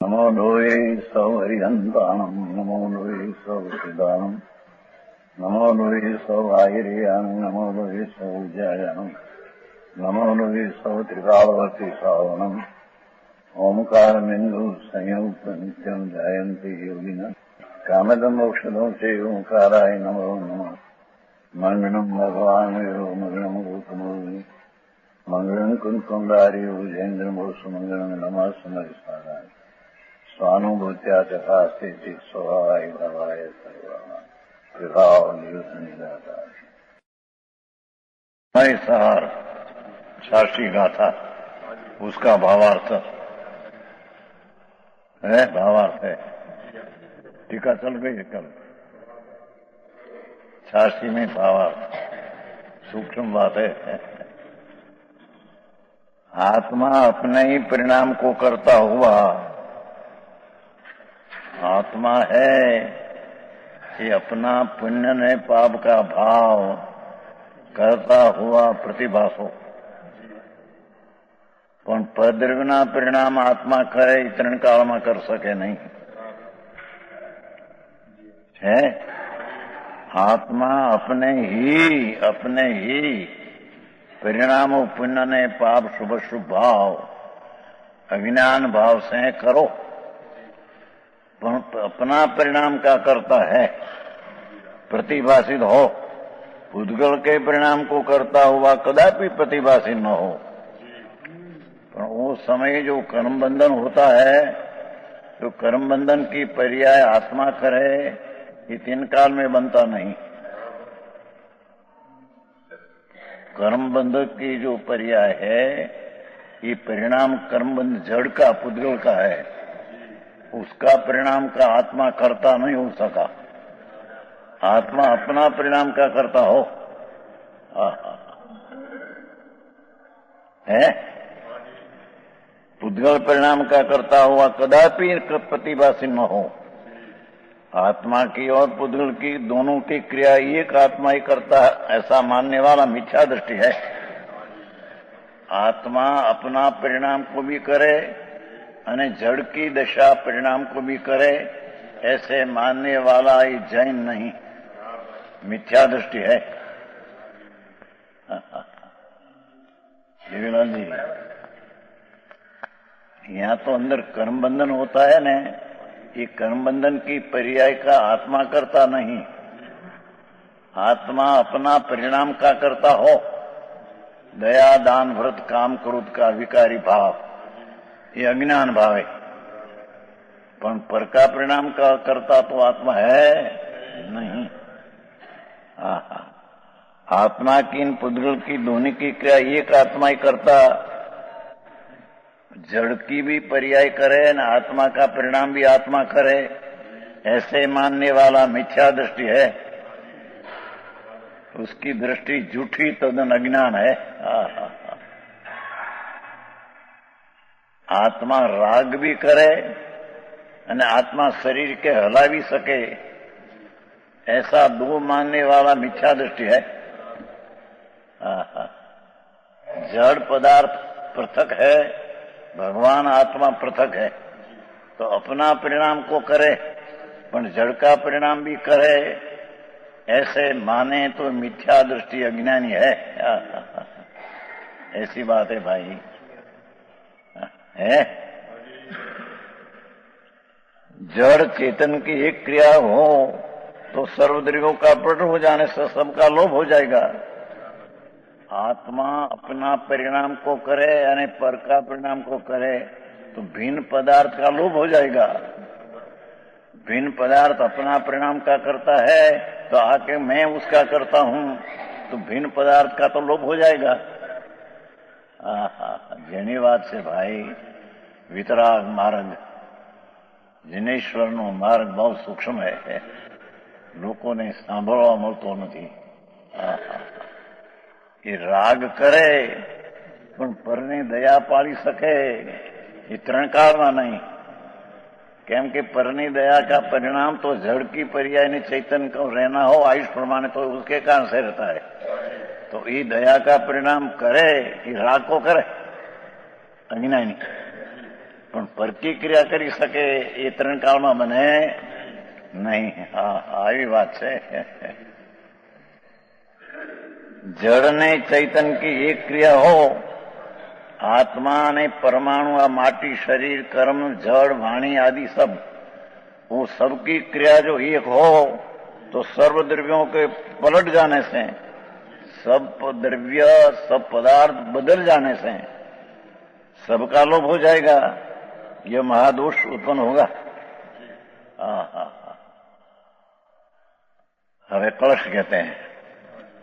नमो लोये सौहरिहन्ताणम् नमो लोये सौहृदानम् नमो लोये सौभागिर्यानम् नमो लोये सौजायानम् नमो लोये सौत्रिकालवती सावनम् ओंकारमिन्दु संयुक्त नित्यम् जायन्ति योगिनः कामदम् मोक्षदम् च ओंकाराय नमो नमः मङ्गलम् भगवान् वीरो मङ्गलम् गौतमोऽग्नि मङ्गलम् कुन्कुण्डारि भुजेन्द्रमोसु मङ्गलम् नमः समरिसाराय स्वानुभूत्या तथास्ति स्वभावाय भवाय सर्वभाव सार शास्त्री गाथा उसका भावार्थ है। भावार्थ है, टीका चल गई कल। शास्त्री में भावार्थ सूक्ष्म बात है। आत्मा अपने ही परिणाम को करता हुआ आत्मा है कि अपना पुण्य ने पाप का भाव करता हुआ प्रतिभासो पण पदर्विना परिणाम आत्मा करे इतने काल में कर सके नहीं है। आत्मा अपने ही परिणाम पुण्य ने पाप शुभ शुभ भाव अज्ञान भाव से करो, अपना परिणाम क्या करता है प्रतिभाषित हो। उद्गल के परिणाम को करता हुआ कदापि प्रतिभाषित न हो। पर वो समय जो कर्म बंधन होता है तो कर्म बंधन की पर्याय आत्मा करे ये तीन काल में बनता नहीं। कर्म बंधन की जो पर्याय है ये परिणाम कर्म बंध जड़ का पुद्गल का है, उसका परिणाम का आत्मा करता नहीं हो सका। आत्मा अपना परिणाम का करता हो है। पुद्गल परिणाम का करता हुआ कदापि प्रतिभाषी न हो। आत्मा की और पुद्गल की दोनों की क्रिया एक आत्मा ही करता है ऐसा मानने वाला मिथ्या दृष्टि है। आत्मा अपना परिणाम को भी करे अने जड़ की दशा परिणाम को भी करे ऐसे मानने वाला ये जैन नहीं, मिथ्या दृष्टि है। देवीलाल जी, यहाँ तो अंदर कर्म बंधन होता है न, ये कर्म बंधन की पर्याय का आत्मा करता नहीं, आत्मा अपना परिणाम का करता हो। दया दान व्रत काम क्रोध का विकारी भाव ये अज्ञान भाव है। पर पर का परिणाम का करता तो आत्मा है नहीं। आत्मा की इन पुद्गल की दोनों की क्रिया एक आत्मा ही करता, जड़ की भी पर्याय करे न आत्मा का परिणाम भी आत्मा करे ऐसे मानने वाला मिथ्या दृष्टि है। उसकी दृष्टि झूठी तदन अज्ञान है। आत्मा राग भी करे અને आत्मा शरीर के हला भी सके ऐसा दो मानने वाला मिथ्या दृष्टि है। जड़ पदार्थ पृथक है, भगवान आत्मा पृथक है। तो अपना परिणाम को करे पर जड़ का परिणाम भी करे ऐसे माने तो मिथ्या दृष्टि अज्ञानी है। ऐसी बात है भाई है। जड़ चेतन की एक क्रिया हो तो सर्वद्रियों का प्रकट हो जाने से सबका लोभ हो जाएगा। आत्मा अपना परिणाम को करे यानी पर का परिणाम को करे तो भिन्न पदार्थ का लोभ हो जाएगा। भिन्न पदार्थ अपना परिणाम का करता है तो आके मैं उसका करता हूं तो भिन्न पदार्थ का तो लोभ हो जाएगा। જેની વાત છે ભાઈ, વિતરાગ માર્ગ जिनेश्वरનો માર્ગ બહુ સૂક્ષ્મ है, લોકોને સાંભળવા મળતો નથી। એ રાગ કરે પણ પરને દયા પાડી શકે એ ત્રણ કાળમાં નહીં। કેમ કે पરની दया का परिणाम तो जड़ की पर्याय ने चैतन्य को रहना हो आयुष प्रमाण तो उसके कारण से रहता है। तो ये दया का परिणाम करे ये राग को करे अज्ञानी પણ પરકી ક્રિયા કરી શકે એ ત્રણ કાળમાં બને નહીં. હા, આવી વાત છે. जड़ ने चैतन की एक क्रिया हो, आत्मा ने परमाणु, माटी, शरीर, कर्म, जड़, वाणी आदि सब, वो सबकी क्रिया जो एक हो तो सर्व द्रव्यों के पलट जाने से, सब द्रव्य, सब पदार्थ बदल जाने से सबका लोप हो जाएगा. यह महादोष उत्पन्न होगा. हवे कलश कहते हैं,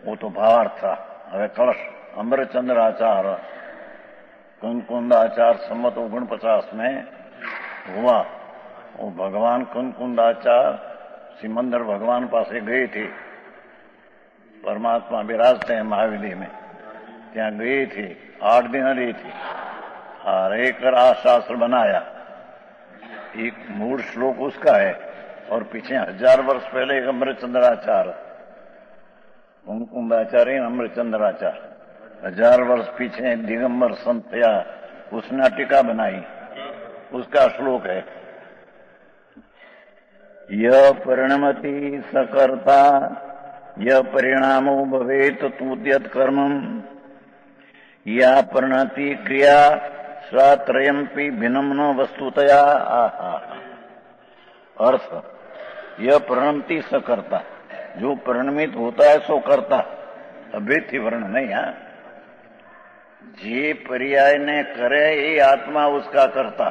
वो तो भावार्थ था. हवे कलश अमरचंद्राचार कुंकुंदाचार सम्मत 49 में हुआ. वो भगवान कुंकुंदाचार सिमंदर भगवान पास गई थी. परमात्मा विराजते हैं महाविधि में, ત્યાં गई थी. 8 दिन रही थी और एक आ शास्त्र बनाया. एक मूल श्लोक उसका है और पीछे 1000 वर्ष पहले एक अमरचंद्राचार, कुंकुंदाचार्य अमरचंद्राचार 1000 वर्ष पीछे दिगंबर संत थया, उसने टीका बनाई. उसका श्लोक है, य परिणमति सकर्ता य परिणामो भवेत तूद्यत कर्मम या परिणति क्रिया स्वात्रयंपि भिन्नम न वस्तुतया. अर्थ, यह परिणमति सकर्ता, जो परिणमित होता है सो करता. अभेद थी वर्ण नहीं. जे पर्याय ने करे ये आत्मा उसका करता.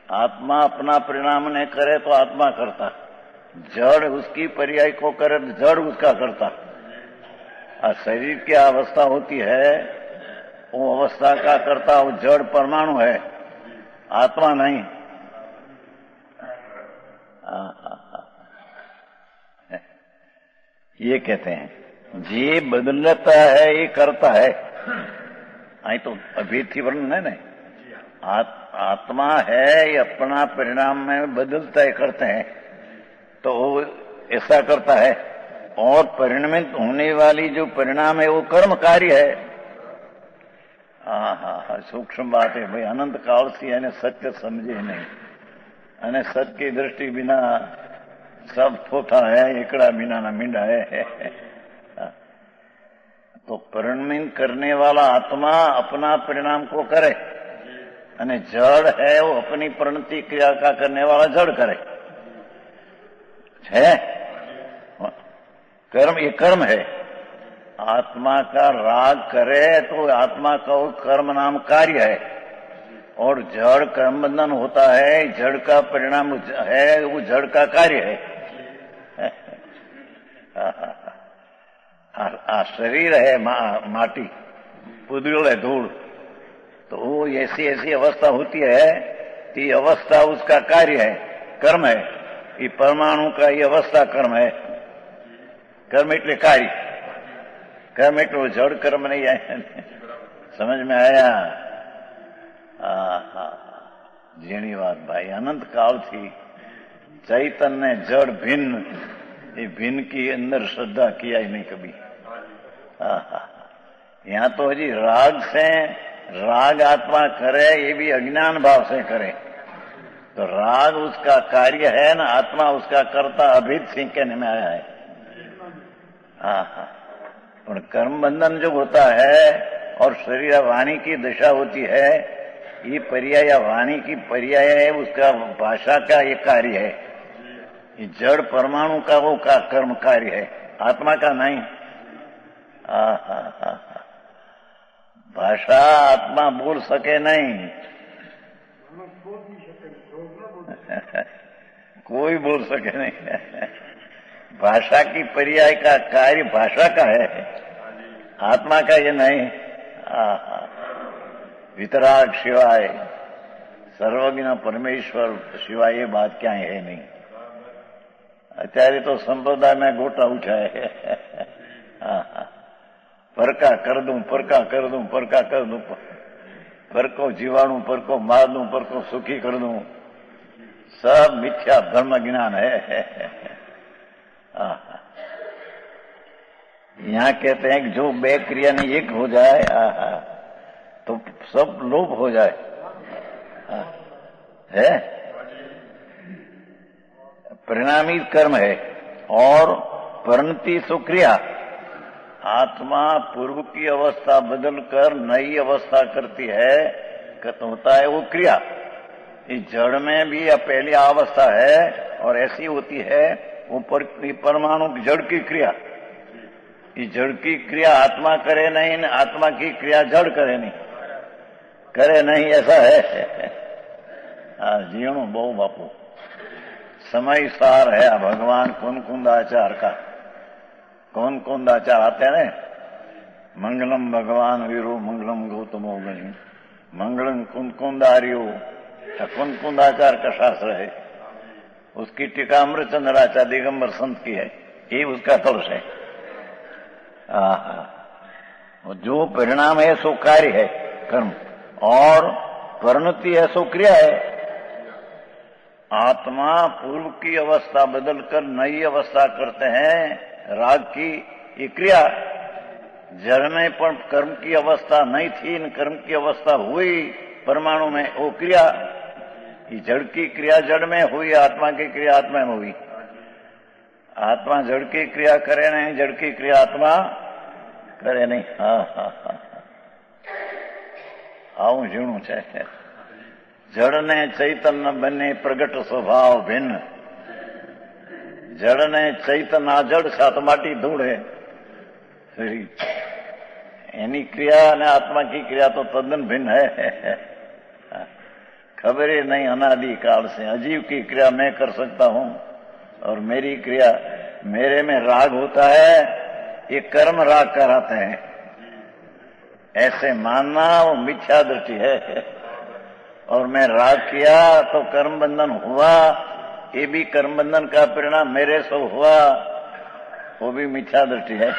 आत्मा अपना परिणाम ने करे तो आत्मा करता. जड़ उसकी पर्याय को करे तो जड़ उसका करता. और शरीर की अवस्था होती है, वो अवस्था का करता वो जड़ परमाणु है, आत्मा नहीं. ये कहते हैं जे बदलता है ये करता है. आई तो अभी थी वर्ण है ना. आत्मा है ये अपना परिणाम में बदलता है, करते हैं तो वो ऐसा करता है. और परिणमित होने वाली जो परिणाम है वो कर्म कार्य है. हाँ, सूक्ष्म बात है भाई. अनंत काल से એને સત્ય સમજે નહીં અને સત્ય की दृष्टि बिना सब थोथा है, एकड़ा बिना ना मींडा है. तो परिणमित करने वाला आत्मा अपना परिणाम को करे અને जड़ है वो अपनी परिणति क्रिया का करने वाला जड़ करे. है कर्म, ये कर्म है. आत्मा का राग करे तो आत्मा का वो कर्म नाम कार्य है. और जड़ कर्म बंधन होता है, जड़ का परिणाम है, वो जड़ का कार्य है. शरीर है माटी, पुद्गल है धूल, तो वो ऐसी ऐसी अवस्था होती है कि अवस्था उसका कार्य है, कर्म है. ये परमाणु का ये अवस्था कर्म है. कर्म એટલે कार्य, कर्म એટલે जड़ कर्म नहीं आया. समझ में आया? झीणी बात भाई. अनंत काल थी चैतन्य जड़ भिन्न, ये भिन्न की अंदर श्रद्धा किया ही नहीं कभी. यहाँ तो हजी राग से, राग आत्मा करे ये भी अज्ञान भाव से करे. तो राग उसका कार्य है ना, आत्मा उसका कर्ता. अभिद सिंह कहने में आया है. और कर्म बंधन जो होता है और शरीर वाणी की दशा होती है, ये पर्याय वाणी की पर्याय है, उसका भाषा का ये कार्य है. ये जड़ परमाणु का वो का कर्म कार्य है, आत्मा का नहीं. भाषा आत्मा बोल सके नहीं. कोई बोल सके नहीं. भाषा की पर्याय का कार्य भाषा का है, आत्मा का ये नहीं. वितराग शिवाय, सर्वज्ञ परमेश्वर शिवाय ये बात क्या है नहीं. અત્યારે તો સંપ્રદાય में गोटा उठाए. परका कर दूं, परका कर दूं, परका कर दूं, परको जीवाणु, परको मार दूं, परको सुखी कर दूं. सब मिथ्या धर्म ज्ञान है. यहाँ कहते हैं कि जो बे क्रिया ने एक हो जाए तो सब लोप हो जाए. है, परिणामी कर्म है। और परिणति सुक्रिया, आत्मा पूर्व की अवस्था बदलकर नई अवस्था करती है, होता है वो क्रिया। इस जड़ में भी पहली अवस्था है और ऐसी होती है वो परमाणु जड़ की क्रिया। इस जड़ की क्रिया आत्मा करे नहीं, आत्मा की क्रिया जड़ करे नहीं, ऐसा है। जीणु बहु बापू समय सार है भगवान कुंदाचार का। कुंदाचार आते हैं ना, मंगलम भगवान वीरो मंगलम गौतमो गणी, मंगलम कुंदारियो, कुंदाचार का शास्त्र है। उसकी टीका अमृतचंद्राचार्य दिगंबर संत की है, ये उसका कलश है। जो परिणाम है सो कार्य है कर्म, और परिणति है सो क्रिया है। आत्मा पूर्व की अवस्था बदलकर नई अवस्था करते हैं, राग की ये क्रिया। जड़ में पर कर्म की अवस्था नहीं थी, कर्म की अवस्था हुई परमाणु में, वो क्रिया। ये जड़ की क्रिया जड़ में हुई, आत्मा की क्रिया आत्मा में हुई। आत्मा जड़ की क्रिया करे नहीं, जड़ की क्रिया आत्मा करे नहीं। आવું ઝીણું છે। જળ ને ચૈતન્ય બંને પ્રગટ સ્વભાવ ભિન્ન, જળ ને ચૈતન્ય જળ સાત માટી ધૂળે। એની क्रिया અને आत्मा की क्रिया तो तद्दन भिन्न है। खबर ही नहीं अनादि काल से अजीव की क्रिया मैं कर सकता हूं और मेरी क्रिया, मेरे में राग होता है, ये कर्म राग कराते हैं। ऐसे मानना वो मिथ्या दृष्टि है। और मैं राग किया तो कर्म बंधन हुआ, ये भी कर्म बंधन का परिणाम मेरे से हुआ, वो भी मिथ्या दृष्टि है।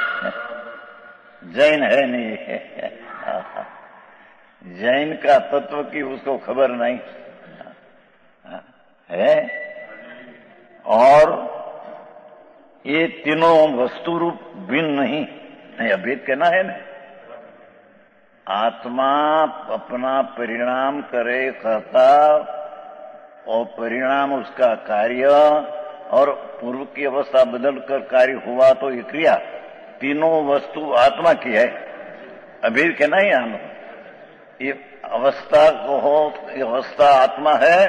जैन है नहीं जैन का तत्व की उसको खबर नहीं है। और ये तीनों वस्तु रूप भिन्न नहीं, अभेद कहना है ना। आत्मा अपना परिणाम करे करता, और परिणाम उसका कार्य, और पूर्व की अवस्था बदलकर कार्य हुआ तो ये क्रिया। तीनों वस्तु आत्मा की है, अभेद कहना ही हम। ये अवस्था को हो, ये अवस्था आत्मा है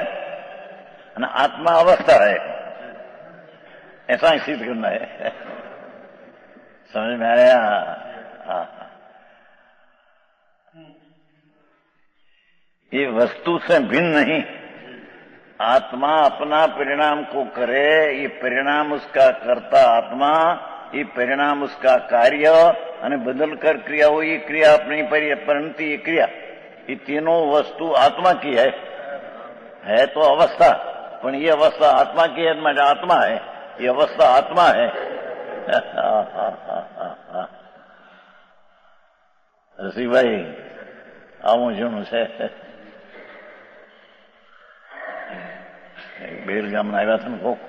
और आत्मा अवस्था है, ऐसा ही सिद्ध करना है। समझ में आया? ये वस्तु से भिन्न नहीं। आत्मा अपना परिणाम को करे, ये परिणाम उसका कर्ता आत्मा, ये परिणाम उसका कार्य, અને बदल कर क्रिया हो, ये क्रिया अपनी परिणति, ये क्रिया। ये तीनों वस्तु आत्मा की है तो अवस्था, पर ये अवस्था आत्मा की है, मतलब आत्मा है, ये अवस्था आत्मा है। રસીભાઈ આવું જૂનું છે। બેર ગામના આવ્યા હતા ને કોક,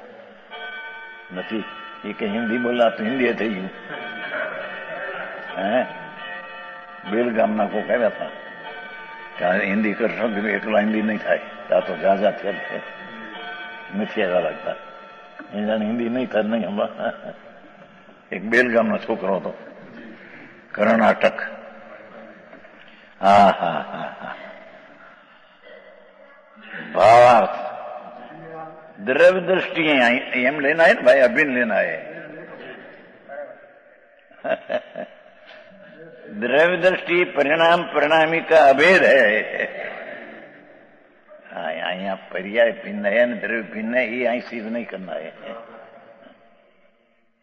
નથી એ કે હિન્દી બોલા તો હિન્દી થઈ ગયું। બેર ગામના કોક આવ્યા હતા કે હિન્દી કરશો કે એકલા હિન્દી નહીં થાય, આ તો જાજા થયેલ છે, નથી આવ્યા લાગતા। એ જાણે હિન્દી નહીં થાય નહીં હમણાં। એક બેલ ગામનો છોકરો હતો, કર્ણાટક। भावार्थ द्रव्य दृष्टि एम लेना है ना भाई, अभिन्न लेना है। द्रव्य दृष्टि परिणाम परिणामी का अभेद है। यहाँ पर्याय भिन्न है, द्रव्य भिन्न है, ये અહીં सिद्ध नहीं करना है।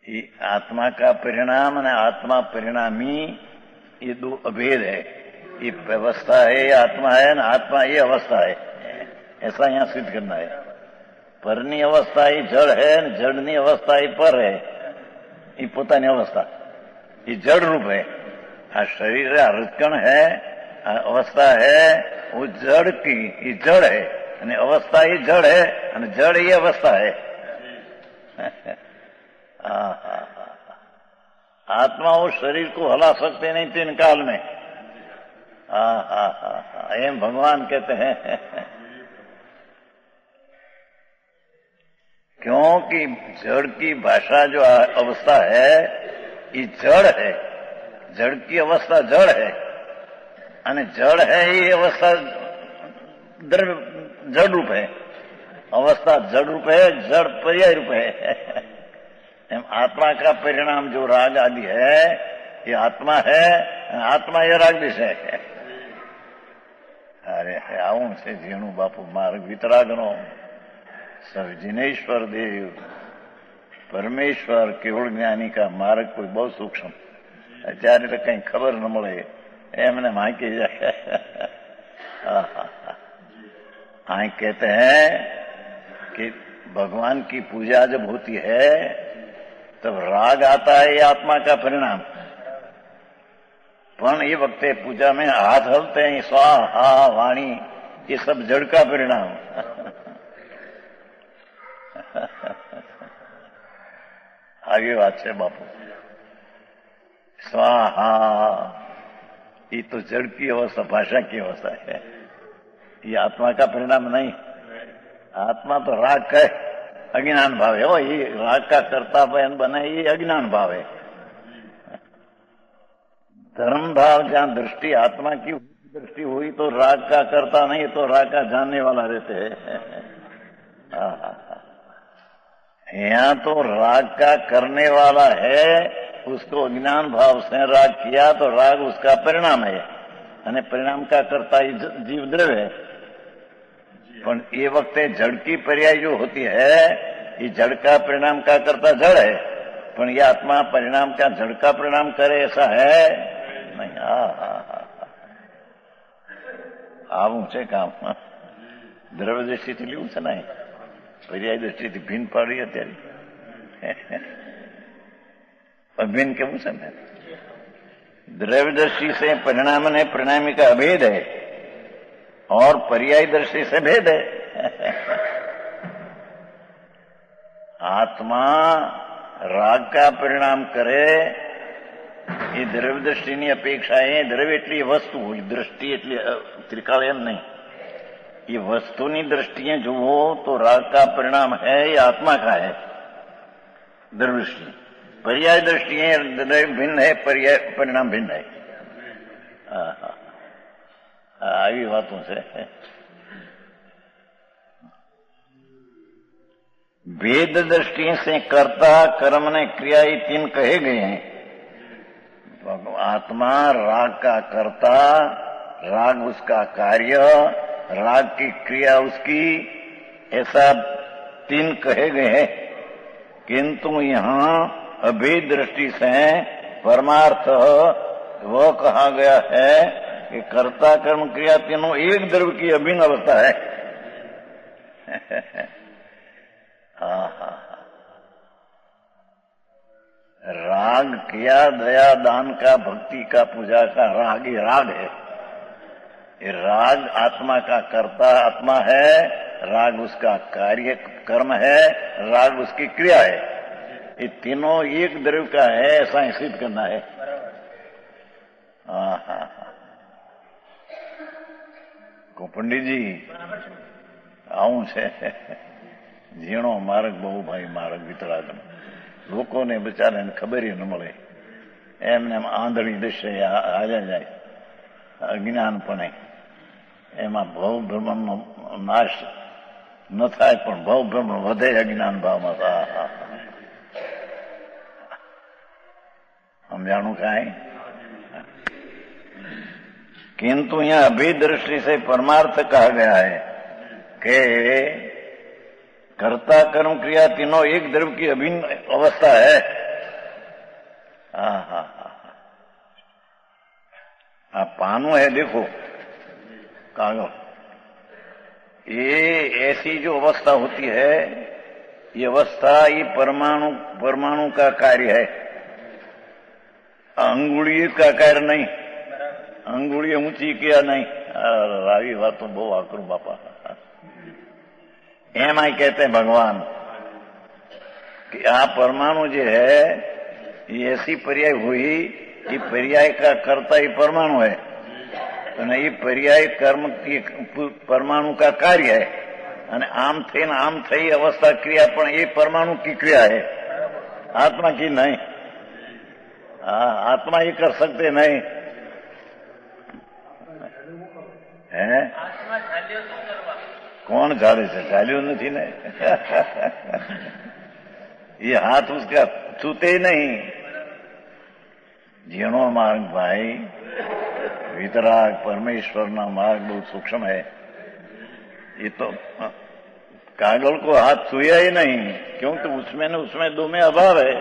ये आत्मा का परिणाम और आत्मा परिणामी, ये दो अभेद है। ये अवस्था है, ये आत्मा है, ना आत्मा ये अवस्था है, ऐसा यहाँ सिद्ध करना है। पરની अवस्था ये जड़ है, जड़नी अवस्था ये पर है, ये પોતાની अवस्था, ये जड़ रूप है। आ शरीर है, हृदकण है, अवस्था है, वो जड़ की ये जड़ है, અને अवस्था ये जड़ है, અને जड़ ये अवस्था है। आत्मा वो शरीर को हला सकते नहीं तीन काल में। एम भगवान कहते हैं क्योंकि जड़ की भाषा जो अवस्था है ये जड़ है, जड़ की अवस्था जड़ है અને જળ है ये अवस्था द्रव्य जड़ रूप है, अवस्था जड़ रूप है, जड़ पर्याय रूप है। आत्मा का परिणाम जो राग आदि है ये आत्मा है, आत्मा ये राग विषय है। अरे आવું છે ઝીણું બાપુ માર્ગ વિતરાગનો સર્જનેશ્वर देव परमेश्वर केवल ज्ञानी का मार्ग कोई बहुत सूक्ष्म, અત્યારે तो कहीं खबर न મળે एमने मायके जाए। हाँ कहते हैं कि भगवान की पूजा जब होती है तब राग आता है, ये आत्मा का परिणाम। पण ये वक्ते पूजा में हाथ हलते हैं, स्वाहा वाणी, ये सब जड़ का परिणाम। आगे बात है बापू, स्वाहा ये तो जड़ की अवस्था, भाषा की अवस्था है, ये आत्मा का परिणाम नहीं। आत्मा तो राग का अज्ञान भाव है, वो ये राग का कर्ता बने ये अज्ञान भाव है। धर्म भाव जहां दृष्टि आत्मा की दृष्टि हुई तो राग का करता नहीं, तो राग का जानने वाला रहते हैं। यहाँ तो राग का करने वाला है, उसको अज्ञान भाव से राग किया तो राग उसका परिणाम है, અને परिणाम का करता जीव द्रव्य है। पण ये वक्त जड़ की पर्याय जो होती है ये जड़ का परिणाम का करता जड़ है, पण ये आत्मा परिणाम का जड़ का परिणाम करे ऐसा है नहीं। આવું છે કામ, દ્રવ્ય દ્રષ્ટિથી લેવું છે ને, પર્યાય દ્રષ્ટિથી ભિન્ન પાડી અત્યારે भिन्न केवं समय द्रव्य दृष्टि से परिणाम ने परिणामी का अभेद है और पर्याय दृष्टि से भेद है। आत्मा राग का परिणाम करे ये द्रव्य दृष्टि ની अपेक्षा है। द्रव्य એટલી वस्तु, दृष्टि એટલી त्रिकाल एम नहीं, ये वस्तुनी दृष्टिए जुओ तो राग का परिणाम है, ये आत्मा का है द्रव्य दृष्टि। पर्याय दृष्टि भिन्न है, पर्याय परिणाम भिन्न है। આવી વાતો છે। भेद दृष्टि से कर्ता कर्म ने क्रिया ये तीन कहे गए हैं। आत्मा राग का कर्ता, राग उसका कार्य, राग की क्रिया उसकी, ऐसा तीन कहे गए हैं। किंतु यहाँ अभेद दृष्टि से परमार्थ वह कहा गया है कि कर्ता कर्म क्रिया तीनों एक द्रव्य की अभिन्न अवस्था है। राग किया, दया दान का, भक्ति का, पूजा का राग, ये राग है। ये राग आत्मा का कर्ता आत्मा है, राग उसका कार्य कर्म है, राग उसकी क्रिया है। ये तीनों एक द्रव्य का है, ऐसा ही सिद्ध करना है। को पंडित जी આવું છે ઝીણો માર્ગ બહુ ભાઈ માર્ગ વિતરાગનો લોકોને બચારાને ખબર ન મળે, એમને આંધળી દૃશ્ય હાલ્યા જાય અજ્ઞાનપણે। એમાં ભવ ભ્રમણનો નાશ ન થાય પણ ભવ ભ્રમણ વધે અજ્ઞાન ભાવમાં। સમજાણું કાંઈ? किंतु यहाँ अभेद दृष्टि से परमार्थ कहा गया है कि कर्ता कर्म क्रिया तीनों एक द्रव्य की अभिन्न अवस्था है। पानो है देखो कागज, ये ऐसी जो अवस्था होती है, ये अवस्था ये परमाणु का कार्य है, अंगुली का कार्य नहीं। अंगुली ऊंची किया नहीं। रावी बात तो बहु आकरू बापा। एम आई कहते हैं भगवान कि आ परमाणु जो है ये ऐसी पर्याय हुई, ये पर्याय का कर्ता ये परमाणु है, तो ये पर्याय कर्म की परमाणु का कार्य है। અને આમ થઈને આમ થઈ અવસ્થા ક્રિયા, પણ એ પરમાणु की क्रिया है, आत्मा की नहीं। आत्मा ये कर सकते नहीं है। कौन झाड़े से? झाल्यो नहीं ने। ये हाथ उसका छूते ही नहीं। जीणो मार्ग भाई, वितराग परमेश्वर ना मार्ग बहुत सूक्ष्म है। ये तो कागल को हाथ छुया ही नहीं, क्योंकि उसमें न उसमें दो में अभाव है।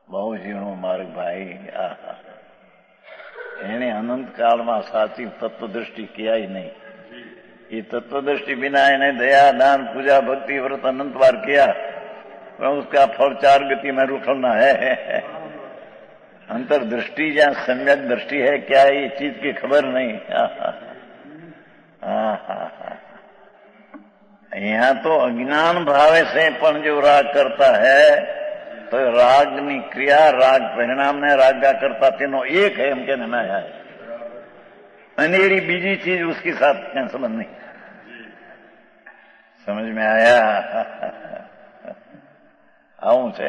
बहु जीणो मार्ग भाई। એને અનંત કાળમાં સાચી તત્વદૃષ્ટિ किया ही नहीं। ये तत्वदृष्टि बिना એને दया दान पूजा भक्ति व्रत अनंत बार किया, पर उसका फल 4 गति में रुठलना है। अंतर्दृष्टि जहाँ सम्यक दृष्टि है क्या है, ये चीज की खबर नहीं। यहाँ तो अज्ञान भावे से पण जो राग करता है, तो रागनी क्रिया राग परिणाम ने रागा करता तीनों एक है, हम कहने में आया है। अनेरी बीजी चीज उसके साथ क्या संबंध नहीं। समझ में आया? आऊं से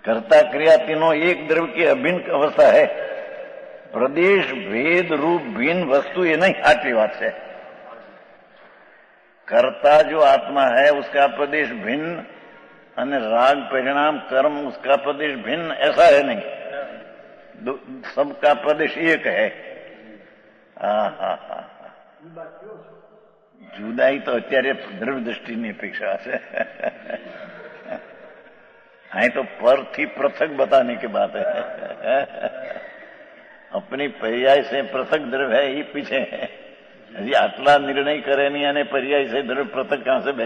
कर्ता क्रिया तीनों एक द्रव्य की अभिन्न अवस्था है। प्रदेश भेद रूप भिन्न वस्तु ये नहीं, आटली बात है। कर्ता जो आत्मा है उसका प्रदेश भिन्न, और राग परिणाम कर्म उसका प्रदेश भिन्न, ऐसा है नहीं। सबका प्रदेश एक है। जुदाई तो અત્યારે દ્રવ્ય દૃષ્ટિની અપેક્ષા છે। हाँ तो पर थी पृथक बताने की बात है। अपनी पर्याय से पृथक द्रव्य है, ये पीछे है। હજી આટલા નિર્ણય કરે નહીં અને પર્યાય છે દ્રવ્ય પૃથક કહાં से બે?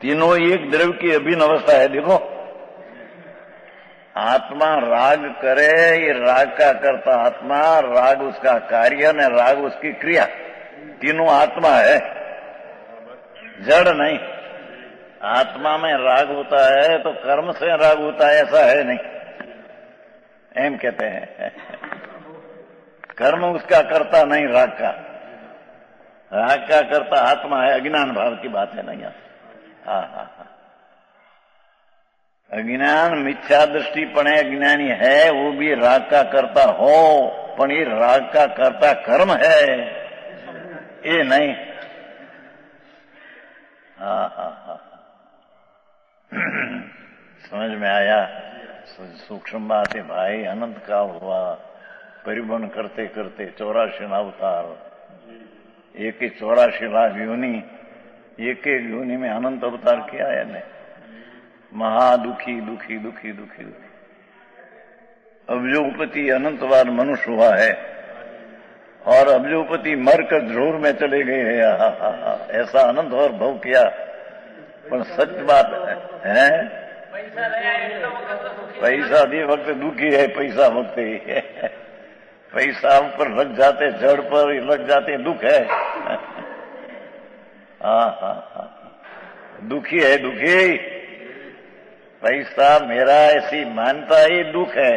तीनों एक द्रव्य की अभिन्न अवस्था है। देखो, आत्मा राग करे, ये राग का करता आत्मा, राग उसका कार्य ने राग उसकी क्रिया, तीनों आत्मा है, जड़ नहीं। आत्मा में राग होता है तो कर्म से राग होता है, ऐसा है नहीं। एम कहते हैं कर्म उसका करता नहीं, राग का। राग का करता आत्मा है, अज्ञान भाव की बात है नहीं। अज्ञान मिथ्या दृष्टि पण अज्ञानी है, वो भी राग का करता हो, पण ये राग का करता कर्म है, ये नहीं। समझ में आया? सूक्ष्म बात है भाई। अनंत काल हुआ, परिवन करते करते 84 अवतार, एक ही 84 लाख योनि, एक एक योनि में अनंत अवतार किया है ने। महादुखी दुखी दुखी दुखी दुखी अब्जोपति अनंत बार मनुष्य हुआ है, और अब्जोपति मरकर ध्रुव में चले गए हैं। ऐसा अनंत और भव किया, पर सच बात है पैसा दी वक्त दुखी है, पैसा वक्त ही है। पैसा ऊपर लग जाते, जड़ पर लग जाते, दुख है। दुखी है, दुखी। पैसा मेरा ऐसी मानता ही दुख है।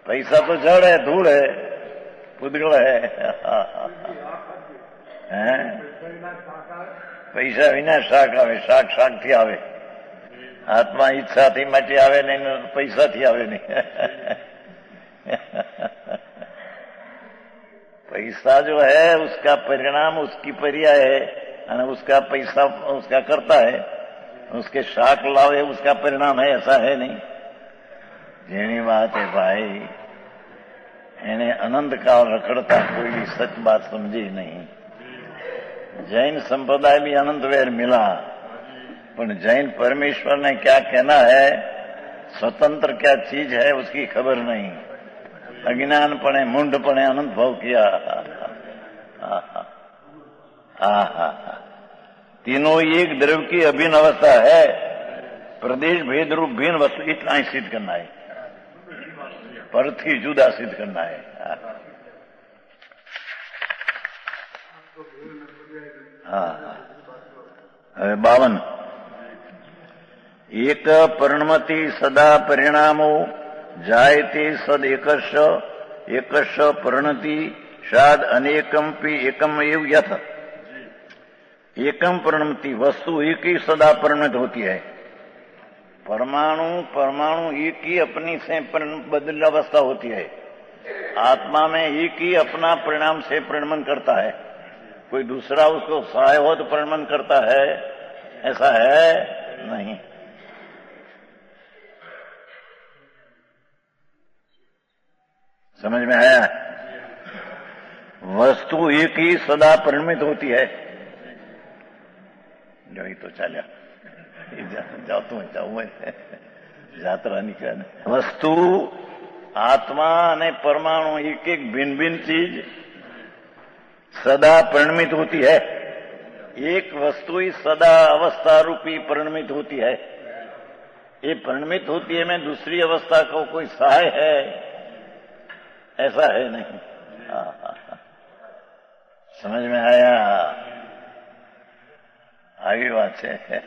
पैसा तो जड़ है, धूल है, पुद्गल है। પૈસા વિના શાક આવે, શાક શાકથી આવે। આત્મા ઈચ્છાથી માટે આવે નહીં, પૈસાથી આવે નહીં। पैसा जो है उसका परिणाम उसकी पर्याय है, और उसका पैसा उसका करता है। उसके शाक लावे उसका परिणाम है, ऐसा है नहीं। जेनी बात है भाई, इन्हें अनंत काल रखड़ता कोई सच बात समझी नहीं। जैन संप्रदाय भी अनंत वेर मिला, पर जैन परमेश्वर ने क्या कहना है, स्वतंत्र क्या चीज है, उसकी खबर नहीं। अज्ञानपणे मूंढपणे अनंत भाव किया। तीनों एक द्रव्य की अभिन्न अवस्था है। प्रदेश भेद रूप भिन्न वस्तु, इतना ही सिद्ध करना है, परथी जुदा सिद्ध करना है। હવે 52 एक परिणमति सदा परिणामो जायते सद एकश परिणति शाद अनेकम पी एकम एव यथ। एकम परिणमति, वस्तु एक ही सदा परिणत होती है। परमाणु एक ही अपनी से बदल अवस्था होती है। आत्मा में एक ही अपना परिणाम से परिणमन करता है, कोई दूसरा उसको सहाय हो तो परिणमन करता है, ऐसा है नहीं। समझ में आया? वस्तु एक ही सदा परिणमित होती है। जो ही तो चाल्या जातू जाऊं यात्रा निकले। वस्तु आत्मा ने परमाणु एक एक भिन्न भिन्न चीज सदा परिणमित होती है। एक वस्तु ही सदा अवस्था रूपी परिणमित होती है। ये परिणमित होती है में दूसरी अवस्था को कोई सहाय है, ऐसा है नहीं। समझ में आया? आगे बात है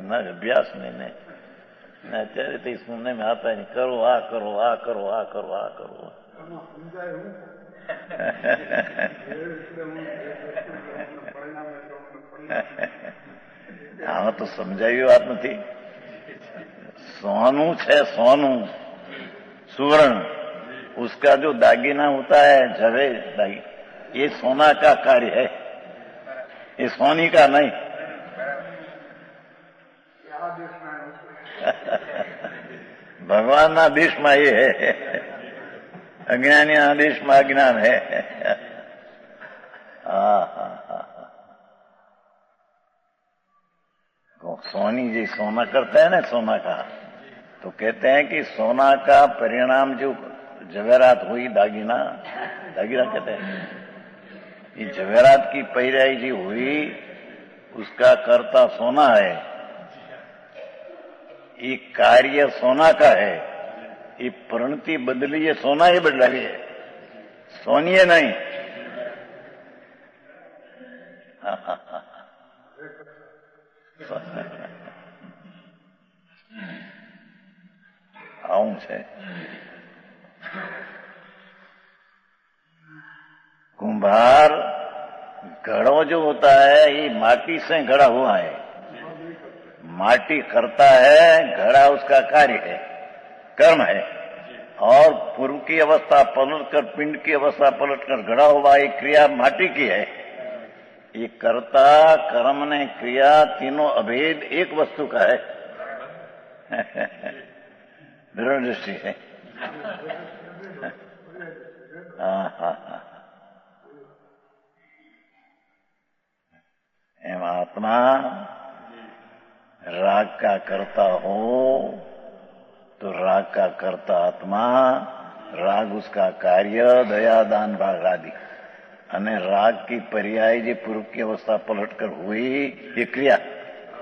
ना, अभ्यास नहीं અત્યારે तो सुनने में आता है नहीं। करो आ करो आ करो आ करो आ करो। આમાં તો સમજાવી વાત નથી। सोनू है, सोनू सुवर्ण, उसका जो दागीना होता है जवे दागी, ये सोना का कार्य है, ये सोनी का नहीं। भगवान आदेश में ये है, अज्ञानी आदेश में अज्ञान है। सोनी जी सोना करता है ना, सोना का, तो कहते हैं कि सोना का परिणाम जो जवेरात हुई, दागीना कहते हैं, ये जवेरात की पहिराई जी हुई, उसका कर्ता सोना है, ये कार्य सोना का है, ये परिणति बदली है, सोना ही बदला है, सोनी है नहीं। આવું છે। कुंभार घड़ो जो होता है ये माटी से घड़ा हुआ है, माटी करता है, घड़ा उसका कार्य है, कर्म है। और पूर्व की अवस्था पलटकर पिंड की अवस्था पलटकर घड़ा हुआ एक क्रिया माटी की है। ये कर्ता कर्म ने क्रिया तीनों अभेद एक वस्तु का है। दृढ़ दृष्टि है। एम आत्मा राग का कर्ता हो तो राग का कर्ता आत्मा, राग उसका कार्य, दया दान भाग आदि, અને રાગ की पर्याय जो पूर्व की अवस्था पलटकर हुई ये क्रिया,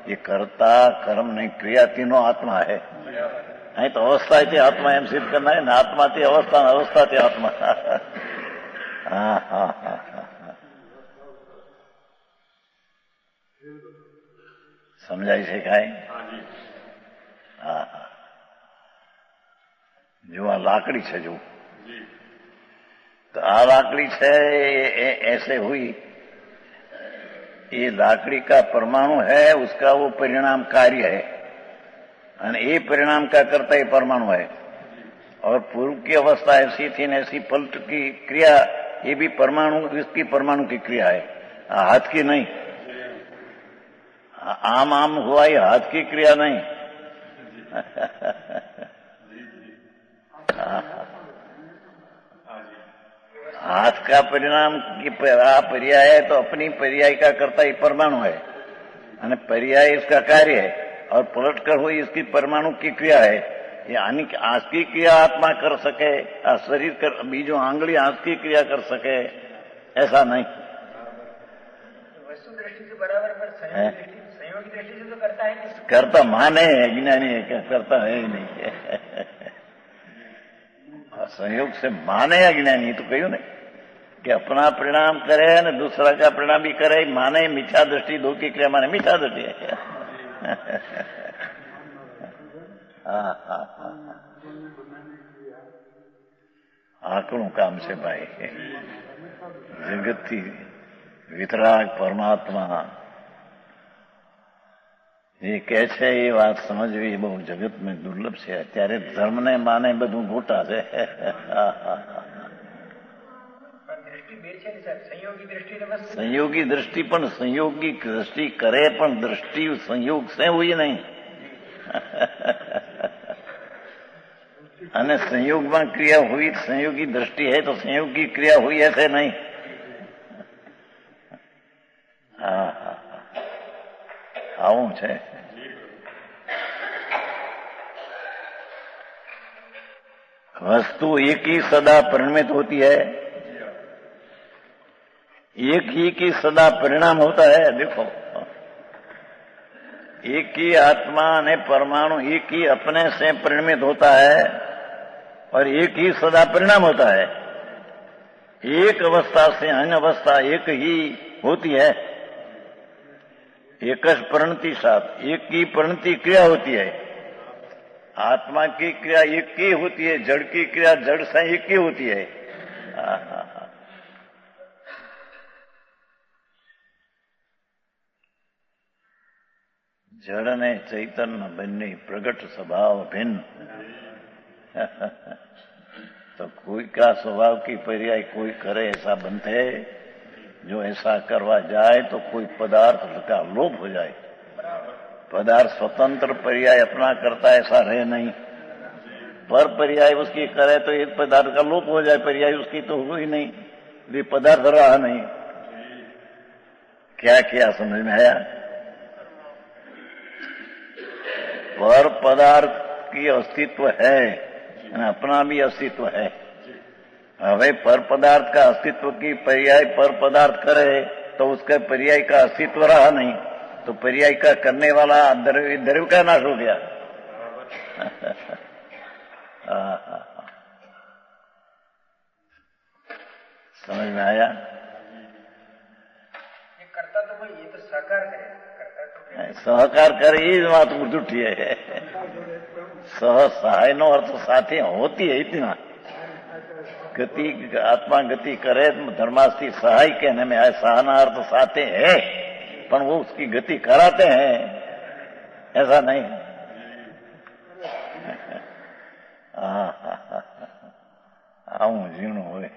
ये कर्ता कर्म नहीं क्रिया तीनों आत्मा है। नहीं तो अवस्था थी आत्मा एम सिद्ध करना है ना, आत्मा थी अवस्था, अवस्था थी आत्मा। समझाई से खाए? जो आ लाकड़ी है, जो तो आ लाकड़ी है ऐसे हुई, ये लाकड़ी का परमाणु है, उसका वो परिणाम कार्य है, और ये परिणाम का करता ये परमाणु है। और पूर्व की अवस्था ऐसी थी न ऐसी पलट की क्रिया, ये भी परमाणु, इसकी परमाणु की क्रिया है, हाथ की नहीं। आम आम हुआ ये हाथ की क्रिया नहीं। हाथ का परिणाम की पर्याय है, तो अपनी पर्याय का कर्ता ही परमाणु है, और पर्याय इसका कार्य है, और पलटकर हुई इसकी परमाणु की क्रिया है। यानी कि आज की क्रिया आत्मा कर सके, शरीर कर, बीजों आंगली आज की क्रिया कर सके, ऐसा नहीं। वस्तु दृष्टि से बराबर, पर संयोग दृष्टि से तो करता है, करता माने है, ज्ञानी है, क्या करता है ही नहीं। संयोग से माने अज्ञानी, तो कहो नहीं कि अपना परिणाम करे न दूसरा का परिणाम भी करे, माने मिथ्या दृष्टि, दो की क्रिया माने मिथ्या दृष्टि है। આકડું કામ છે ભાઈ. જગતથી વિતરાગ પરમાત્મા જે કહે છે એ વાત સમજવી બહુ જગતમાં દુર્લભ છે. અત્યારે ધર્મને માને બધું ખોટા છે. સંયોગી દ્રષ્ટિ પણ સંયોગી દ્રષ્ટિ કરે પણ દ્રષ્ટિ સંयोग से हुई नहीं. અને સંયોગમાં ક્રિયા हुई संयोगी दृष्टि है तो संयोगी क्रिया हुई ऐसे नहीं. આવું છે. वस्तु एक ही सदा परिणमित होती है, एक ही की सदा परिणाम होता है. देखो एक ही आत्मा ने परमाणु एक ही अपने से परिणमित होता है और एक ही सदा परिणाम होता है. एक अवस्था से अन्य अवस्था एक ही होती है. एक परिणति साथ एक की परिणति क्रिया होती है. आत्मा की क्रिया एक की होती है, जड़ की क्रिया जड़ से एक की होती है. जड़ ने चैतन्य बन्ने प्रगट स्वभाव भिन्न. तो कोई का स्वभाव की पर्याय कोई करे ऐसा बनते, जो ऐसा करवा जाए तो कोई पदार्थ का लोप हो जाए. पदार्थ स्वतंत्र पर्याय अपना करता ऐसा रहे नहीं. पर पर्याय उसकी करे तो एक पदार्थ का लोप हो जाए, पर्याय उसकी तो हो ही नहीं, ये पदार्थ रहा नहीं. क्या किया समझ में आया? पर पदार्थ की अस्तित्व है और अपना भी अस्तित्व है. હવે पर पदार्थ का अस्तित्व की पर्याय पर पदार्थ करे तो उसका पर्याय का अस्तित्व रहा नहीं, तो पर्याय का करने वाला द्रव्य का नाश हो गया. समझ में आया? ये करता तो भाई ये तो साकार करे, સહકાર કરે એ જ વાત જૂઠી है. સહ સહાય નો अर्थ સાથે होती है इतना. गति आत्मा गति करे धर्मास्थी सहाय कहने में आए. सहाना अर्थ साथे है पर वो उसकी गति कराते हैं ऐसा नहीं. આવું ઝીણું હોય.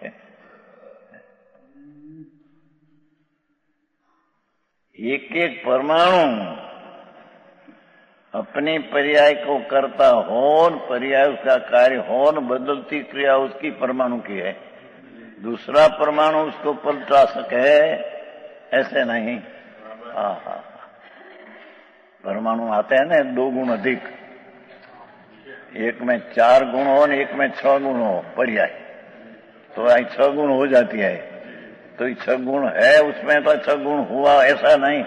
एक एक परमाणु अपने पर्याय को करता हो, पर्याय उसका कार्य हो, बदलती क्रिया उसकी परमाणु की है. दूसरा परमाणु उसको पलटा सके ऐसे नहीं. परमाणु आते हैं ना 2 गुण अधिक, एक में 4 गुण हो एक में 6 गुण हो पर्याय, तो 6 गुण हो जाती है. तो 6 गुण है उसमें तो 6 गुण हुआ ऐसा नहीं.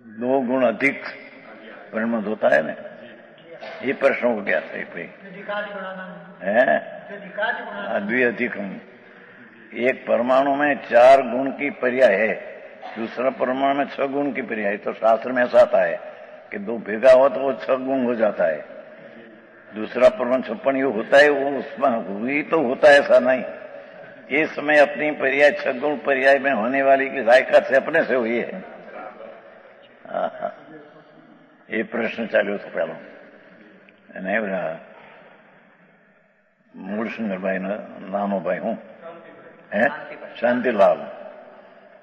2 गुण अधिक परिणत होता है ना. ये प्रश्न हो गया था भाई है. द्विअधिकम. एक परमाणु में 4 गुण की पर्याय है, दूसरा परमाणु में 6 गुण की पर्याय. तो शास्त्र में ऐसा आता है कि 2 भेगा हो तो वो 6 गुण हो जाता है. दूसरा परमाणु 56 योग होता है, वो उसमें हुई तो होता है ऐसा नहीं. ये समय अपनी पर्याय 6 गुण पर्याय में होने वाली की जायका से अपने से हुई है. ये प्रश्न चाल्यो तो पहलो नहीं बोला મૂળશંકરભાઈ નાનો ભાઈ હું હે શાંતિલાલ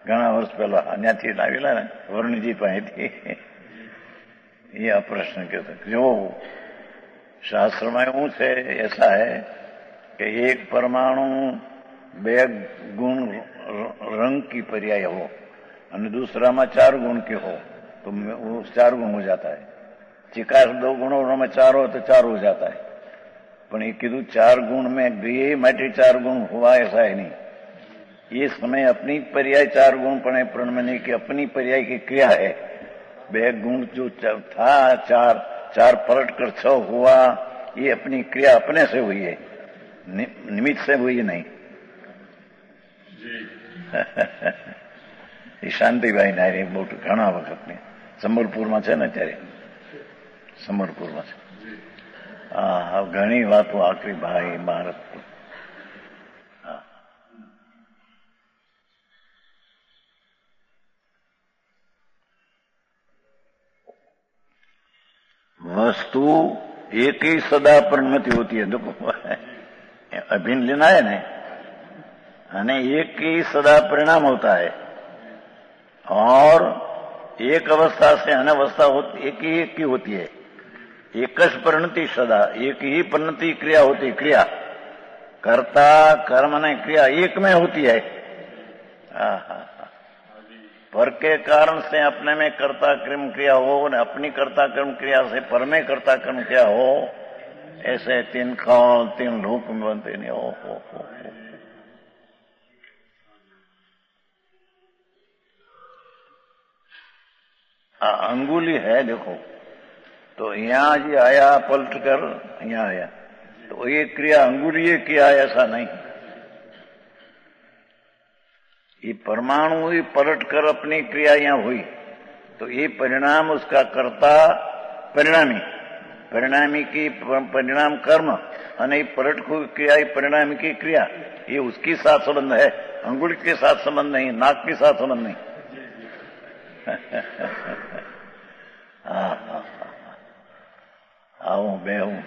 ઘણા વર્ષ પહેલા અહીંયાથી લાવેલા ને વરુણજી પાસેથી ये प्रश्न कहते जो शास्त्र में એવું છે ऐसा है कि एक परमाणु 2 गुण रंग की पर्याय हो और दूसरा में 4 गुण की हो तो वो 4 गुण हो जाता है. चिकास 2 गुणों में 4 हो तो 4 हो जाता है. पर ये कीधु 4 गुण में गए माटे 4 गुण हुआ ऐसा है नहीं. ये समय अपनी पर्याय 4 गुण पड़े प्रणमने की अपनी पर्याय की क्रिया है. 2 गुण जो था 4 पलट कर 6 हुआ, ये अपनी क्रिया अपने से हुई है, निमित्त से हुई नहीं. એ શાંતિભાઈ નારી બહુ ઘણા વખતની સંબલપુરમાં છે ને અત્યારે સંબલપુરમાં છે. હા, ઘણી વાતો આકરી ભાઈ ભારત. वस्तु एक ही सदा परिणति होती है. देखो अभिन्न लेना है ना, અને एक ही सदा परिणाम होता है और एक अवस्था से अनवस्था होती एक ही होती है. एक परिणति सदा, एक ही परिणति क्रिया होती, क्रिया कर्ता कर्म ने क्रिया एक में होती है. पर के कारण से अपने में कर्ता कर्म क्रिया हो और अपनी कर्ता कर्म क्रिया से पर में कर्ता कर्म क्रिया हो, ऐसे तीन काल तीन लोक में बनते नहीं. हो. अंगुली है देखो, तो यहां जी आया पलट कर यहां आया, तो ये क्रिया अंगुली किया ऐसा नहीं. ये परमाणु ही पलट कर अपनी क्रिया यहां हुई, तो ये परिणाम उसका कर्ता परिणामी, परिणामी की परिणाम कर्म और पलट को क्रिया परिणामी की क्रिया, ये उसके साथ संबंध है, अंगुली के साथ संबंध नहीं, नाक के साथ संबंध नहीं. આવું બેહું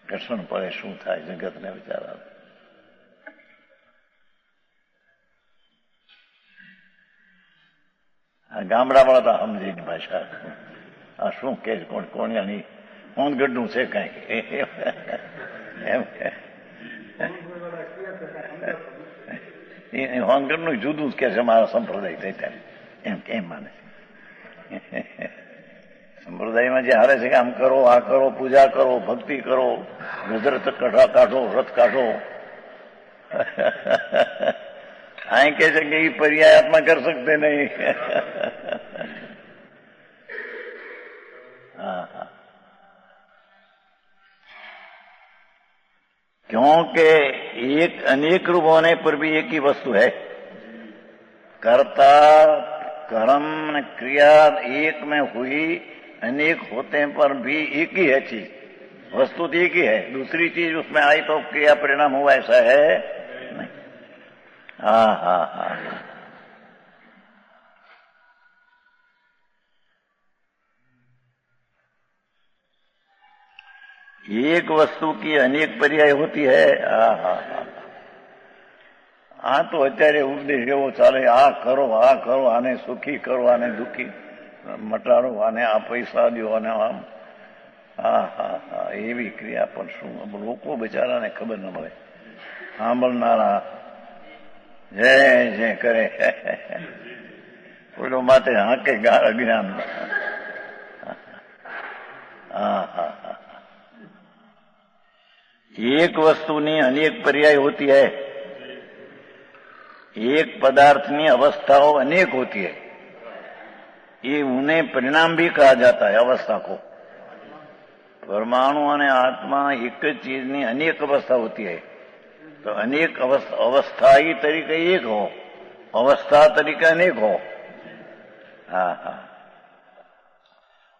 ઘર્ષણ પડે શું થાય જગતને વિચાર. ગામડાવાળા તો સમજે જ ભાષા. આ શું કે કોણિયાની હોંદગઢનું છે કઈક એમ કે હોંદગઢનું જુદું જ કે છે મારા સંપ્રદાય થઈ ત્યારે એમ કેમ માને છે. સંપ્રદાયમાં જે હારે છે કે આમ કરો આ કરો પૂજા કરો ભક્તિ કરો ગજરત કાઢો રથ કાઢો. અહીં કે છે કે એ पर्यायात्मा कर सकते नहीं. क्योंकि एक अनेक रूप होने पर भी एक ही वस्तु है. कर्ता कर्म क्रिया एक में हुई, अनेक होते पर भी एक ही है चीज, वस्तु तो एक ही है. दूसरी चीज उसमें आई तो क्रिया परिणाम हुआ ऐसा है नहीं. एक वस्तु की अनेक पर्याय होती है. આ તો અત્યારે ઉપદેશ એવો ચાલે, આ કરો આને સુખી કરો આને દુઃખી મટાડો આને આ પૈસા દો અને આમ. એવી ક્રિયા પણ શું લોકો બિચારાને ખબર ન મળે. સાંભળનારા જય જય કરે, ઓલો માટે હાકે ગાળ અજ્ઞાન. एक वस्तुनी अनेक पर्याय होती है, एक पदार्थनी अवस्थाओं अनेक होती है. ये उन्हें परिणाम भी कहा जाता है अवस्था को. परमाणु और आत्मा एक चीज की अनेक अवस्था होती है, तो अनेक अवस्था ही तरीके एक हो, अवस्था तरीके अनेक हो.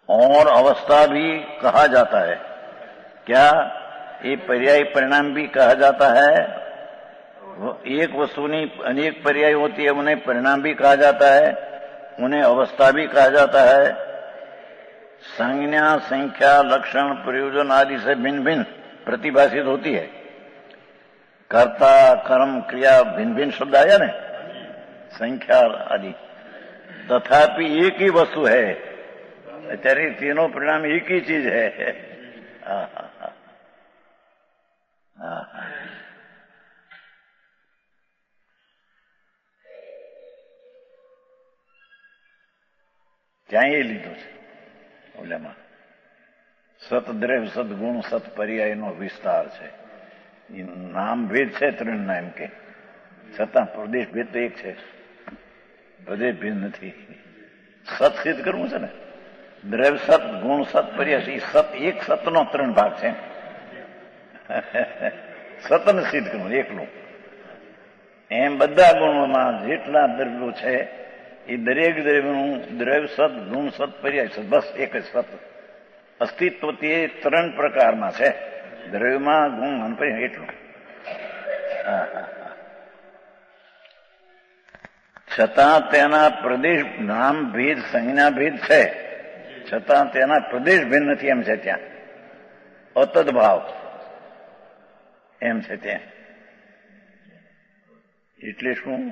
और अवस्था भी कहा जाता है. क्या ये पर्याय परिणाम भी कहा जाता है. एक वस्तुनी अनेक पर्याय होती है, उन्हें परिणाम भी कहा जाता है, उन्हें अवस्था भी कहा जाता है. संज्ञा संख्या लक्षण प्रयोजन आदि से भिन्न भिन्न प्रतिभाषित होती है. कर्ता कर्म क्रिया भिन्न भिन्न शब्द आया ना, संख्या आदि, तथापि एक ही वस्तु है. अत्यारे तीनों परिणाम एक ही चीज है. ત્યાં એ લીધું છે ઓલામાં સતદ્રવ્ય સદગુણ સત પર્યાયનો વિસ્તાર છે. નામ ભેદ છે ત્રણના એમ કે, છતાં પ્રદેશ ભેદ તો એક છે, પ્રદેશ ભેદ નથી. સત સિદ્ધ કરવું છે ને, દ્રવ્ય સત ગુણ સત પર્યાય, સત એક સતનો ત્રણ ભાગ છે. સતને સિદ્ધ કરવું એકલું એમ બધા ગુણોમાં જેટલા દ્રવ્યો છે એ દરેક દ્રવ્યનું દ્રવ્ય સત, ગુણ સત, પર્યાય સત, બસ એક જ સત. અસ્તિત્વ તે 3 પ્રકારમાં છે, દ્રવ્યમાં, ગુણ અને પર્યાય, એટલું. છતાં તેના પ્રદેશ નામ ભેદ, સંજ્ઞા ભેદ છે, છતાં તેના પ્રદેશ ભેદ નથી એમ છે ત્યાં. અતદ ભાવ એમ છે ત્યાં. એટલે શું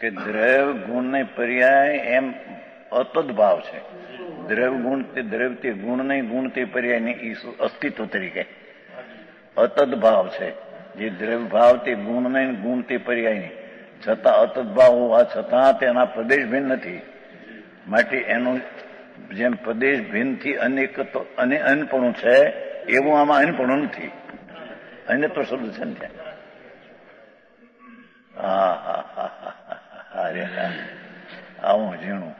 કે દ્રવ્ય ગુણ ને પર્યાય એમ અતદ ભાવ છે. દ્રવ્ય ગુણ તે દ્રવ્ય તે ગુણ નહીં, ગુણ તે પર્યાય નહીં, અસ્તિત્વ તરીકે અતદ ભાવ છે. જે દ્રવ્ય ભાવ તે ગુણ નહીં, ગુણ તે પર્યાય નહીં, છતાં અતદ ભાવ હોવા છતાં તેના પ્રદેશ ભિન્ન નથી. માટે એનું જેમ પ્રદેશ ભિન્નથી અનેકત્વ અને અનપણું છે એવું આમાં અનપણું નથી. અન્ય તો શબ્દ છે ને ત્યાં. અરે આવું ઝીણું.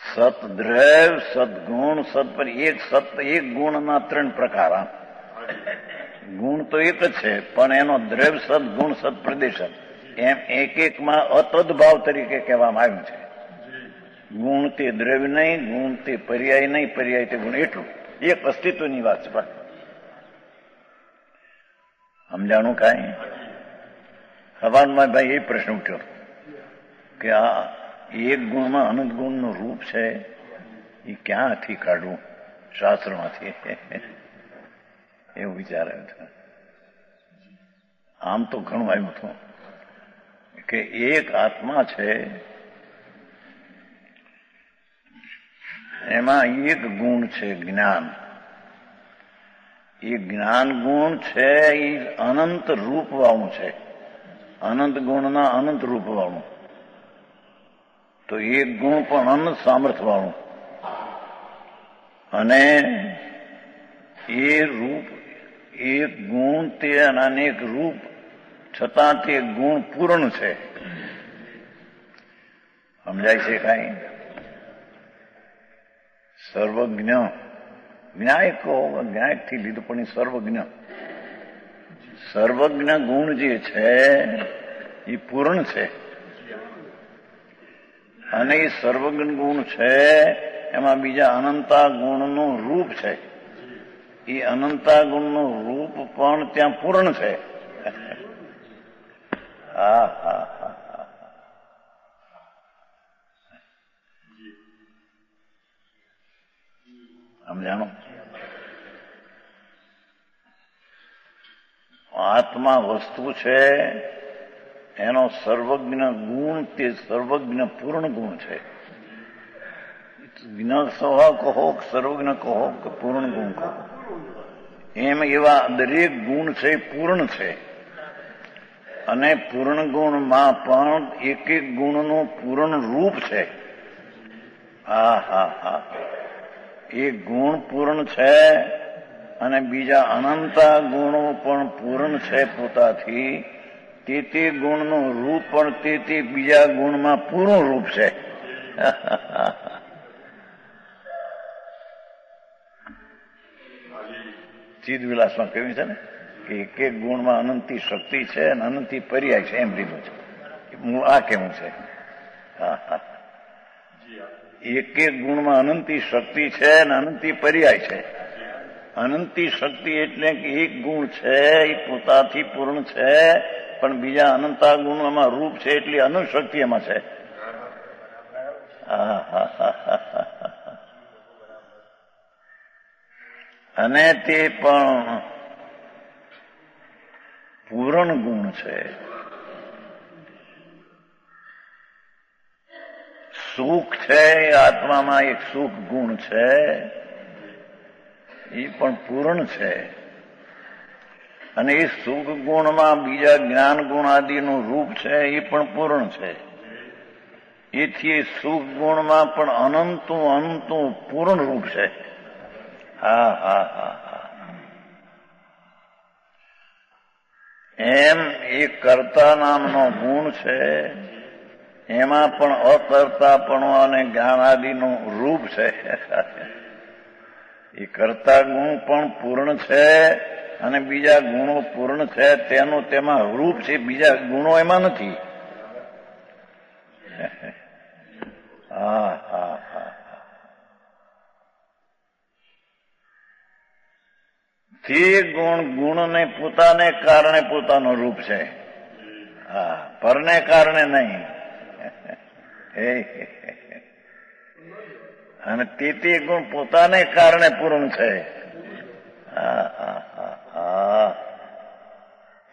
સતદ્રવ્ય, સદગુણ, સત્પર, એક સત, એક ગુણના 3 પ્રકાર. ગુણ તો એક જ છે, પણ એનો દ્રવ્ય, સદગુણ, સત્પ્રદેશ એમ એક એકમાં અતદ ભાવ તરીકે કહેવામાં આવ્યું છે. ગુણ તે દ્રવ્ય નહીં, ગુણ તે પર્યાય નહીં, પર્યાય તે ગુણ, એટલું એક અસ્તિત્વની વાત છે. સમજાણું કાંઈ? સવારમાં ભાઈ એ પ્રશ્ન ઉઠ્યો કે આ એક ગુણમાં અનંત ગુણનું રૂપ છે, એ ક્યાંથી કાઢવું શાસ્ત્રમાંથી? એવું વિચાર આવ્યો હતો. આમ તો ઘણું આવ્યું હતું કે એક આત્મા છે, એમાં એક ગુણ છે જ્ઞાન. એ જ્ઞાન ગુણ છે એ અનંત રૂપ વાળું છે, અનંત ગુણના અનંત રૂપ વાળું. તો એક ગુણ પણ અનંત સામર્થ્ય વાળું, અને એ રૂપ એક ગુણ તે અનેક રૂપ, છતાં તે ગુણ પૂર્ણ છે. સમજાય છે કાંઈ? સર્વજ્ઞ, જ્ઞાયક કહો, જ્ઞાયકથી લીધું પણ એ સર્વજ્ઞ. સર્વજ્ઞ ગુણ જે છે એ પૂર્ણ છે, અને એ સર્વજ્ઞ ગુણ છે એમાં બીજા અનંતા ગુણનું રૂપ છે. એ અનંતા ગુણનું રૂપ પણ ત્યાં પૂર્ણ છે. સમજાણો? આત્મા વસ્તુ છે, એનો સર્વજ્ઞ ગુણ તે સર્વજ્ઞ પૂર્ણ ગુણ છે. જ્ઞ સ્વભાવ કહો, સર્વજ્ઞ કહો કે પૂર્ણ ગુણ કહો, એમ એવા દરેક ગુણ છે પૂર્ણ છે. અને પૂર્ણ ગુણમાં પણ એક એક ગુણનું પૂર્ણ રૂપ છે. એક ગુણ પૂર્ણ છે અને બીજા અનંતા ગુણો પણ પૂર્ણ છે પોતાથી. તે ગુણનું રૂપ પણ તે બીજા ગુણમાં પૂર્ણ રૂપ છે. ચિદ વિલાસમાં કહ્યું છે ને કે એક એક ગુણમાં અનંતી શક્તિ છે અને અનંતી પર્યાય છે, એમ લીધું છે. આ કેવું છે? એક એક ગુણમાં અનંતી શક્તિ છે અને અનંતી પર્યાય છે. અનંતી શક્તિ એટલે કે એક ગુણ છે એ પોતાથી પૂર્ણ છે, પણ બીજા અનંતા ગુણોમાં રૂપ છે, એટલી અનંત શક્તિ એમાં છે. અને તે પણ પૂર્ણ ગુણ છે. સુખ છે, આત્મામાં એક સુખ ગુણ છે, એ પણ પૂર્ણ છે. અને એ સુખ ગુણમાં બીજા જ્ઞાન ગુણ આદિનું રૂપ છે, એ પણ પૂર્ણ છે. એથી સુખ ગુણમાં પણ અનંતું પૂર્ણ રૂપ છે. એમ એક કર્તા નામનો ગુણ છે, એમાં પણ અકર્તાપણું અને જ્ઞાન આદિનું રૂપ છે. એ કરતા ગુણ પણ પૂર્ણ છે અને બીજા ગુણો પૂર્ણ છે તેનું તેમાં રૂપ છે, બીજા ગુણો એમાં નથી. હા હા હા. તે ગુણને પોતાને કારણે પોતાનું રૂપ છે. હા, પરને કારણે નહીં. અને તે ગુણ પોતાને કારણે પૂર્ણ છે.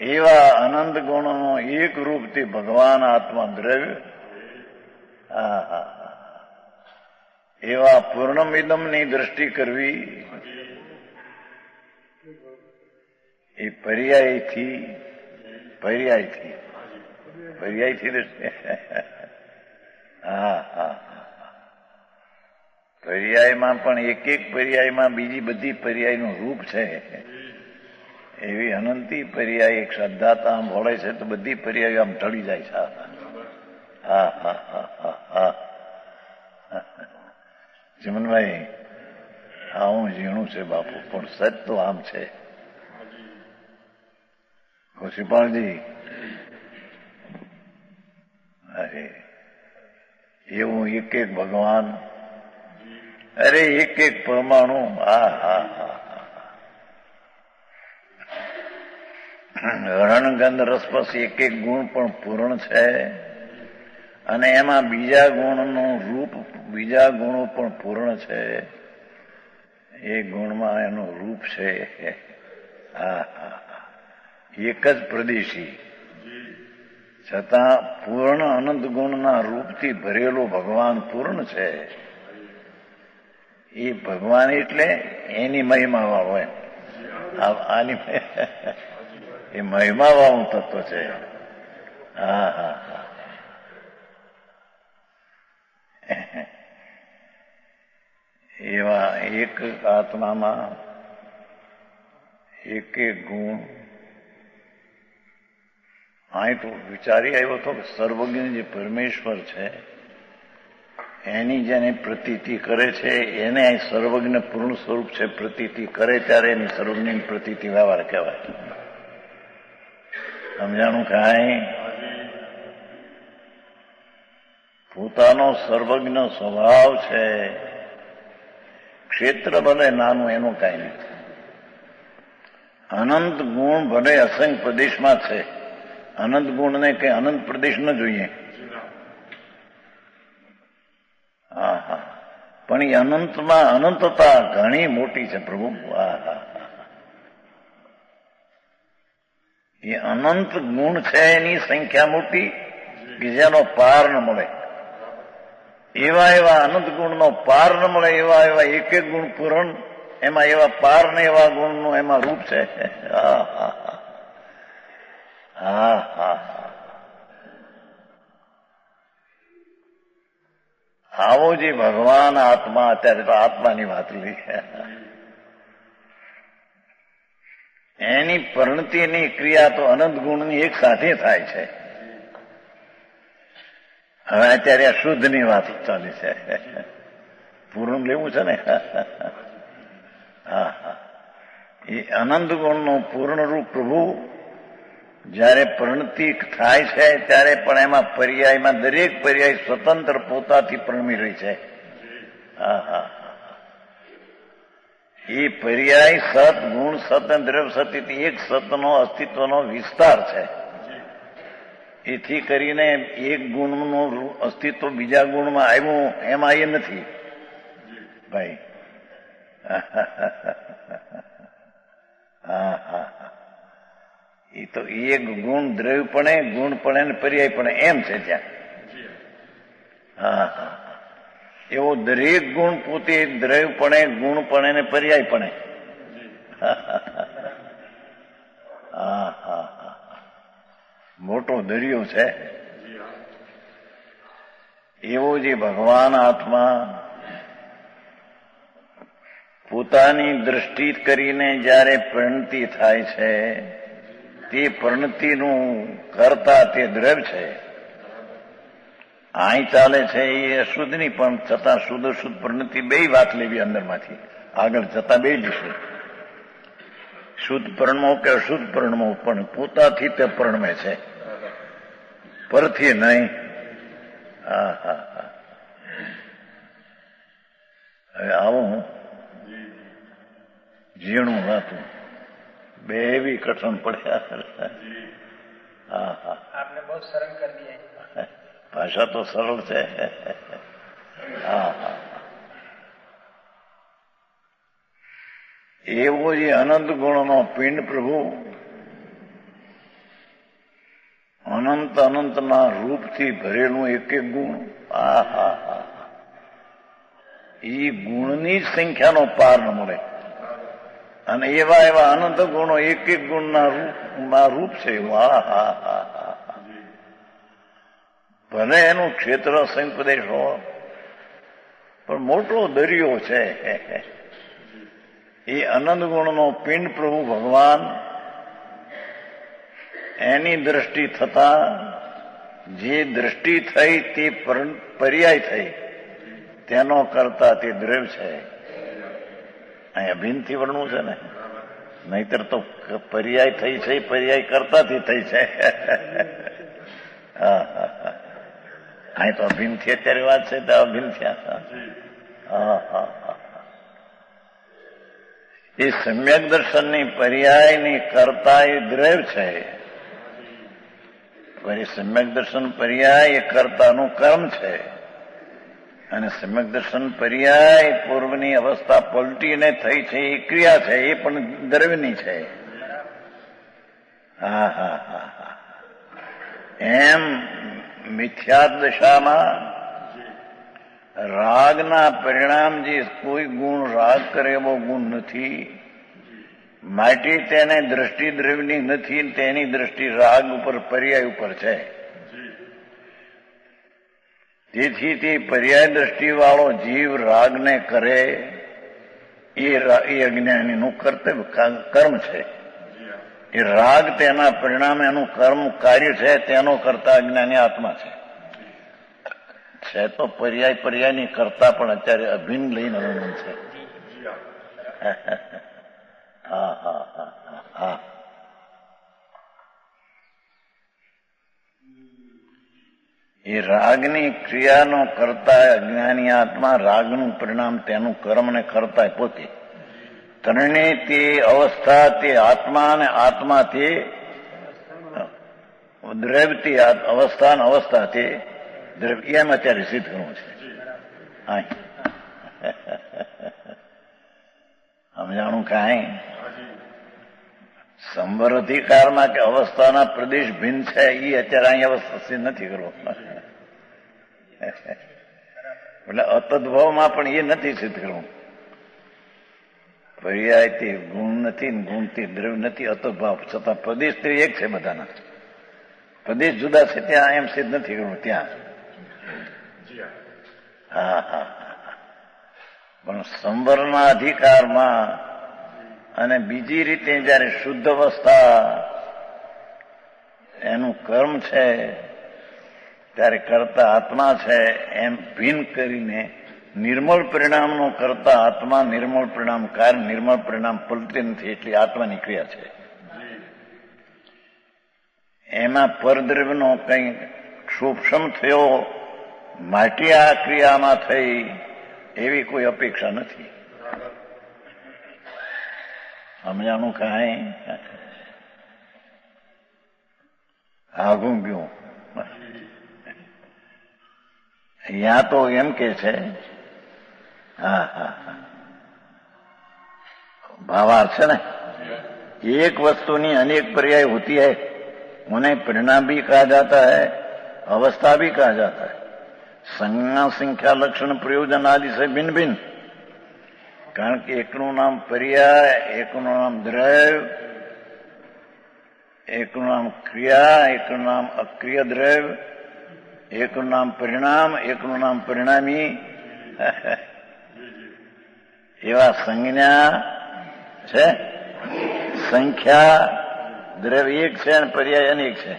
એવા અનંત ગુણોનો એક રૂપથી ભગવાન આત્મા દ્રવ્ય. એવા પૂર્ણમિદમની દ્રષ્ટિ કરવી એ પર્યાયથી દ્રષ્ટિ. પર્યાયમાં પણ એક પર્યાયમાં બીજી બધી પર્યાયનું રૂપ છે. એવી અનંતી પર્યાય એક શ્રદ્ધાતા આમ વળે છે તો બધી પર્યાયો આમ ઢળી જાય છે. હા હા હા હા હા. ચિમનભાઈ, આવું ઝીણું છે બાપુ, પણ સચ તો આમ છે. કૌશિકપાલજી, અરે એવું એક ભગવાન, અરે એક પરમાણુ. હા હા હા. રણગંધ રસપસ એક ગુણ પણ પૂર્ણ છે અને એમાં બીજા ગુણનું રૂપ, બીજા ગુણો પણ પૂર્ણ છે. એ ગુણમાં એનું રૂપ છે. હા હા. એક જ પ્રદેશી છતાં પૂર્ણ અનંત ગુણના રૂપથી ભરેલો ભગવાન પૂર્ણ છે. એ ભગવાન એટલે એની મહિમા વાળો એમ. આની એ મહિમા વાળું તત્વ છે. હા હા હા. એવા એક આત્મામાં એક ગુણ. અહીં તો વિચારી આવ્યો હતો કે સર્વજ્ઞ જે પરમેશ્વર છે એની જેને પ્રતીતિ કરે છે એને અહીં સર્વજ્ઞ પૂર્ણ સ્વરૂપ છે. પ્રતીતિ કરે ત્યારે એની સર્વજ્ઞની પ્રતીતિ વ્યવહાર કહેવાય. સમજાણું કાંઈ? પોતાનો સર્વજ્ઞ સ્વભાવ છે. ક્ષેત્ર ભલે નાનું એનું કાંઈ નથી. અનંત ગુણ ભલે અસંખ્ય પ્રદેશમાં છે. અનંત ગુણને કઈ અનંત પ્રદેશ ન જોઈએ. હા હા. પણ એ અનંતમાં અનંતતા ઘણી મોટી છે પ્રભુ. હા હા. એ અનંત ગુણ છે એની સંખ્યા મોટી કે જેનો પાર ન મળે. એવા એવા અનંત ગુણનો પાર ન મળે એવા એવા એક ગુણ પૂરણ, એમાં એવા પાર ને એવા ગુણનું એમાં રૂપ છે. હા હા હા હા. આવો જે ભગવાન આત્મા, અત્યારે તો આત્માની વાત લઈ, એની પરિણતિની ક્રિયા તો અનંત ગુણની એક સાથે થાય છે. હવે અત્યારે અશુદ્ધની વાત ચાલી છે. પૂર્ણ લેવું છે ને. હા હા. એ અનંત ગુણનું પૂર્ણ રૂપ પ્રભુ જયારે પરિણતિ થાય છે ત્યારે પણ એમાં પર્યાયમાં દરેક પર્યાય સ્વતંત્ર પોતાથી પ્રણમી રહી છે. હા હા. એ પર્યાય સત, ગુણ સત અને દ્રવ્ય સત એક સતનો અસ્તિત્વનો વિસ્તાર છે. એથી કરીને એક ગુણનું અસ્તિત્વ બીજા ગુણમાં આવ્યું એમાં એ નથી ભાઈ. હા હા. એ તો એક ગુણ દ્રવ્યપણે, ગુણપણે ને પર્યાયપણે એમ છે ત્યાં. હા હા. એવો દરેક ગુણ પોતે દ્રવ્યપણે, ગુણપણે ને પર્યાયપણે. હા હા. મોટો દરિયો છે. એવો જે ભગવાન આત્મા પોતાની દ્રષ્ટિ કરીને જયારે પરિણતિ થાય છે તે પરિણતિનું કરતા તે દ્રવ્ય છે. અહીં ચાલે છે એ અશુદ્ધની પણ છતાં શુદ્ધ શુદ્ધ પરિણતિ બે વાત લેવી અંદરમાંથી. આગળ જતા બે જશે. શુદ્ધ પરણમો કે અશુદ્ધ પરણમો પણ પોતાથી તે પરણમે છે, પરથી નહીં. હા હા હા. હવે આવું ઝીણું હતું, બે એવી કઠણ પડ્યા. હા હા. आपने बहुत सरल कर दिया है. ભાષા તો સરળ છે. હા હા. એવો જે અનંત ગુણનો પિંડ પ્રભુ અનંત અનંતના રૂપથી ભરેલું એક એક ગુણ. આ હા હા. એ ગુણની જ સંખ્યાનો પાર ન મળે. અને એવા એવા અનંત ગુણો એક એક ગુણના રૂપ છે. હા હા હા હા. ભલે એનું ક્ષેત્ર સંપ્રદેશ હોય પણ મોટો દરિયો છે. એ અનંત ગુણનો પિંડ પ્રભુ ભગવાન એની દ્રષ્ટિ થતા જે દ્રષ્ટિ થઈ તે પર્યાય થઈ તેનો કરતા તે દ્રવ્ય છે. અહીંયા ભિન્નથી વર્ણવું છે ને, નહીતર તો પર્યાય થઈ છે, પર્યાય કરતાથી થઈ છે. હા હા હા. અહીં તો અભિન્નથી અત્યારે વાત છે તો અભિન્ન થયા. હા હા હા. એ સમ્યક દર્શનની પર્યાયની કરતા એ દ્રવ્ય છે. સમ્યક દર્શન પર્યાય એ કર્તાનું કર્મ છે. અને સમ્યક દર્શન પર્યાય પૂર્વની અવસ્થા પલટીને થઈ છે એ ક્રિયા છે, એ પણ દ્રવ્યની છે. હા હા હા હા. એમ મિથ્યા દશામાં રાગના પરિણામ જે કોઈ ગુણ રાગ કરે એવો ગુણ નથી, માટે તેને દ્રષ્ટિ દ્રવ્યની નથી, તેની દ્રષ્ટિ રાગ ઉપર પર્યાય ઉપર છે. તેથી તે પર્યાય દ્રષ્ટિ વાળો જીવ રાગને કરે એ અજ્ઞાનીનું કર્તવ્ય કર્મ છે. એ રાગ તેના પરિણામે એનું કર્મ કાર્ય છે, તેનો કરતા અજ્ઞાની આત્મા છે. તો પર્યાયની કરતા પણ અત્યારે અભિન્ન લઈને વર્ણન છે. હા હા હા હા. એ રાગની ક્રિયાનો કરતા અજ્ઞાની આત્મા, રાગનું પરિણામ તેનું કર્મ ને કરતા પોતે. ત્રણે તે અવસ્થા તે આત્મા અને આત્મા તે દ્રવ્યથી અવસ્થા અને અવસ્થા તે દ્રવ્ય, એમ અત્યારે સિદ્ધ કરવું છે. સમજાણું કાંઈ? સંવર અધિકારમાં કે અવસ્થાના પ્રદેશ ભિન્ન છે એ અત્યારે અહીં અવસ્થા સિદ્ધ નથી કરવો. એટલે અતદ્ભાવમાં પણ એ નથી સિદ્ધ કરવું. પર્યાયથી ગુણ નથી, ગુણથી દ્રવ્ય નથી, અતદ્ભાવ છતાં પ્રદેશ તે એક છે. બધાના પ્રદેશ જુદા છે, ત્યાં એમ સિદ્ધ નથી કરવું. ત્યાં હા હા. પણ સંવરના અધિકારમાં અને બીજી રીતે જયારે શુદ્ધ અવસ્થા એનું કર્મ છે ત્યારે કરતા આત્મા છે એમ ભિન્ન કરીને નિર્મળ પરિણામનો કરતા આત્મા, નિર્મળ પરિણામ કાર્ય, નિર્મળ પરિણામ પલટે નથી, એટલી આત્માની ક્રિયા છે. એમાં પરદ્રવ્યનો કંઈ સૂક્ષ્મ થયો માટે આ ક્રિયામાં થઈ એવી કોઈ અપેક્ષા નથી. સમજાણું કાંઈ? આઘું ગયું. यहाँ तो एम के छे हाँ हाँ भावार्थ है ना, एक वस्तुनी अनेक पर्याय होती है, उन्हें परिणाम भी कहा जाता है, अवस्था भी कहा जाता है. संज्ञा, संख्या, लक्षण, प्रयोजन आदि से भिन्न भिन्न. कारण कि एकનું નામ पर्याय, એકનું નામ દ્રવ્ય, એકનું નામ ક્રિયા, એકનું નામ અક્રિય દ્રવ્ય, એકનું નામ પરિણામ, એકનું નામ પરિણામી. એવા સંજ્ઞા છે, સંખ્યા દ્રવ્ય એક છે અને પર્યાય અનેક છે.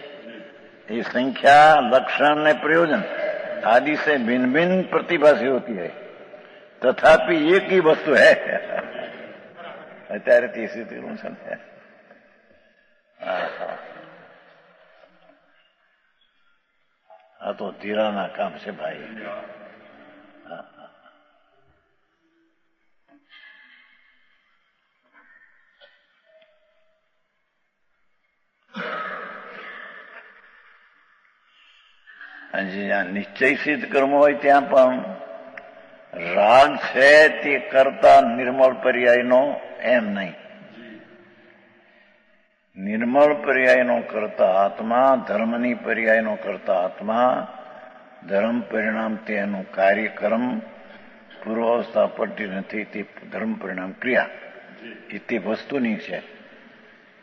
એ સંખ્યા, लक्षण ने प्रयोजन आदि से भिन्न भिन्न प्रतिभा से होती है, तथापि एक ही वस्तु है. અત્યારે 30 છે ને. આ તો ધીરાના કામ છે ભાઈ. જ્યાં નિશ્ચય સિદ્ધ કર્મ હોય ત્યાં પણ રાગ છે તે કરતા નિર્મળ પર્યાયનો એમ નહીં. નિર્મળ પર્યાયનો કરતા આત્મા, ધર્મની પર્યાયનો કરતા આત્મા, ધર્મ પરિણામ તેનું કાર્યક્રમ પૂર્વાવસ્થા પડતી નથી. તે ધર્મ પરિણામ ક્રિયા એ તે વસ્તુની છે.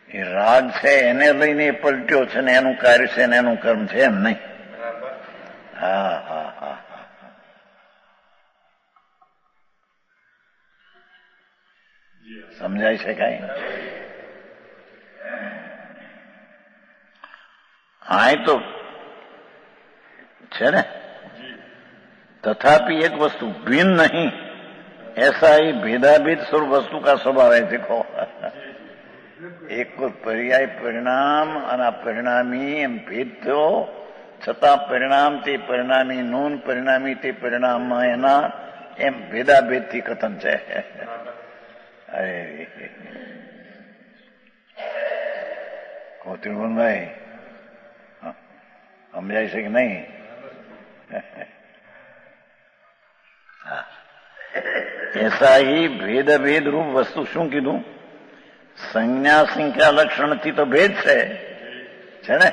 એ રાગ છે એને લઈને એ પલટ્યો છે ને એનું કાર્ય છે ને એનું કર્મ છે એમ નહીં. હા હા હા સમજાય છે કઈ? હા તો છે ને. तथापि एक वस्तु भिन्न नहीं, ऐसा ही भेदाभेद स्वरूप वस्तु का स्वभाव है. देखो एक पर्याय परिणाम અને પરિણામી એમ ભેદ થયો છતાં પરિણામ તે પરિણામી નૂન પરિણામી તે પરિણામમાં એના એમ ભેદાભેદથી કથન છે. અરે કોતિરભાઈ સમજાય છે કે નહીં? ऐसा ही भेद भेद रूप वस्तु શું કીધું? સંજ્ઞા સંખ્યા લક્ષણથી તો ભેદ છે ને,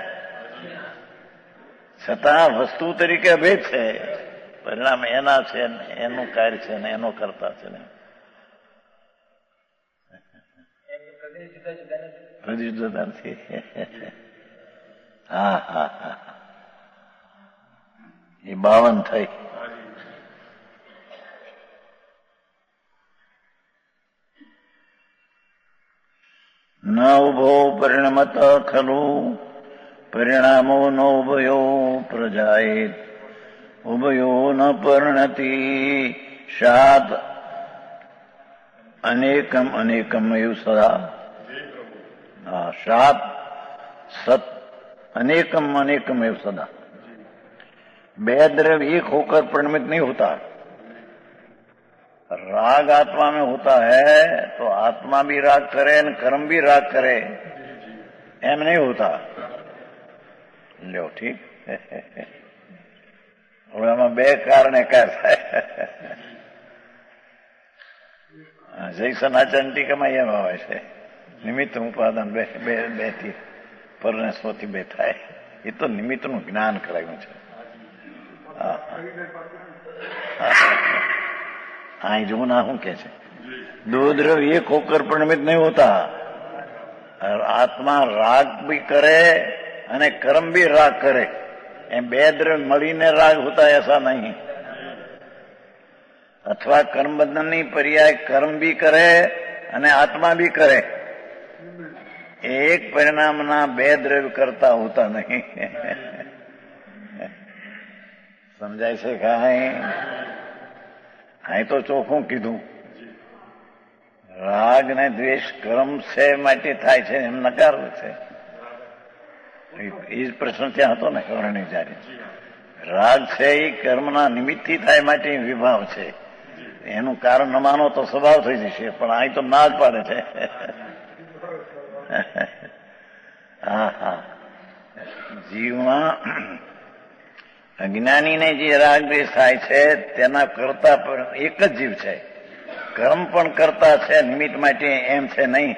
છતાં વસ્તુ તરીકે ભેદ છે. પરિણામ એના છે, એનું કાર્ય છે ને એનો કરતા છે ને પ્રદેશ જુદા નથી. હા હા હા એ 52 થઈ. न उभो परिणमत खलु परिणामो न उभयो प्रजायेत उभयो न परिणति शात अनेकम अनेकम एव सदा. शात सत अनेकम अनेकम एव सदा. बे द्रव्य एक होकर परिणमित नहीं होता. राग आत्मा में होता है तो आत्मा भी राग करे और कर्म भी राग करे, एम नहीं होता. लो ठीक. હવે આમાં બે કારણે काय થાય? જૈસન આચરણ ટીકામાં એમ આવે છે નિમિત્ત ઉપાદાન બે થી પરને સ્વથી બે થાય. એ તો નિમિત્તનું જ્ઞાન કરાયું છે. અહીં જો ના શું કે છે? दो द्रव्य एक होकर परिणमित नहीं होता. आत्मा राग भी करे અને कर्म भी राग करे. એમ બે દ્રવ્ય મળીને રાગ હોતા ऐसा नहीं. અથવા કર્મ બંધનની પર્યાય કર્મ भी કરે અને આત્મા भी કરે. એક પરિણામના બે દ્રવ્ય કરતા હોતા નહીં. સમજાય છે કાંઈ? અહીં તો ચોખ્ખું કીધું. રાગ ને દ્વેષ કર્મ છે માટે થાય છે એમ નકારવું છે. એ જ પ્રશ્ન ત્યાં હતો ને વર્ણિક જ્યારે. રાગ છે એ કર્મના નિમિત્તથી થાય માટે વિભાવ છે. એનું કારણ ન માનો તો સ્વભાવ થઈ જશે, પણ અહીં તો ના જ પાડે છે. હા હા જીવમાં અજ્ઞાનીને જે રાગ દ્વેષ થાય છે તેના કરતા પણ એક જ જીવ છે. કર્મ પણ કરતા છે નિમિત્ત માટે એમ છે નહીં.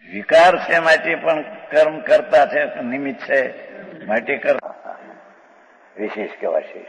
વિકાર છે માટે પણ કર્મ કરતા છે નિમિત્ત છે માટે કરતા વિશેષ કહેવાય છે.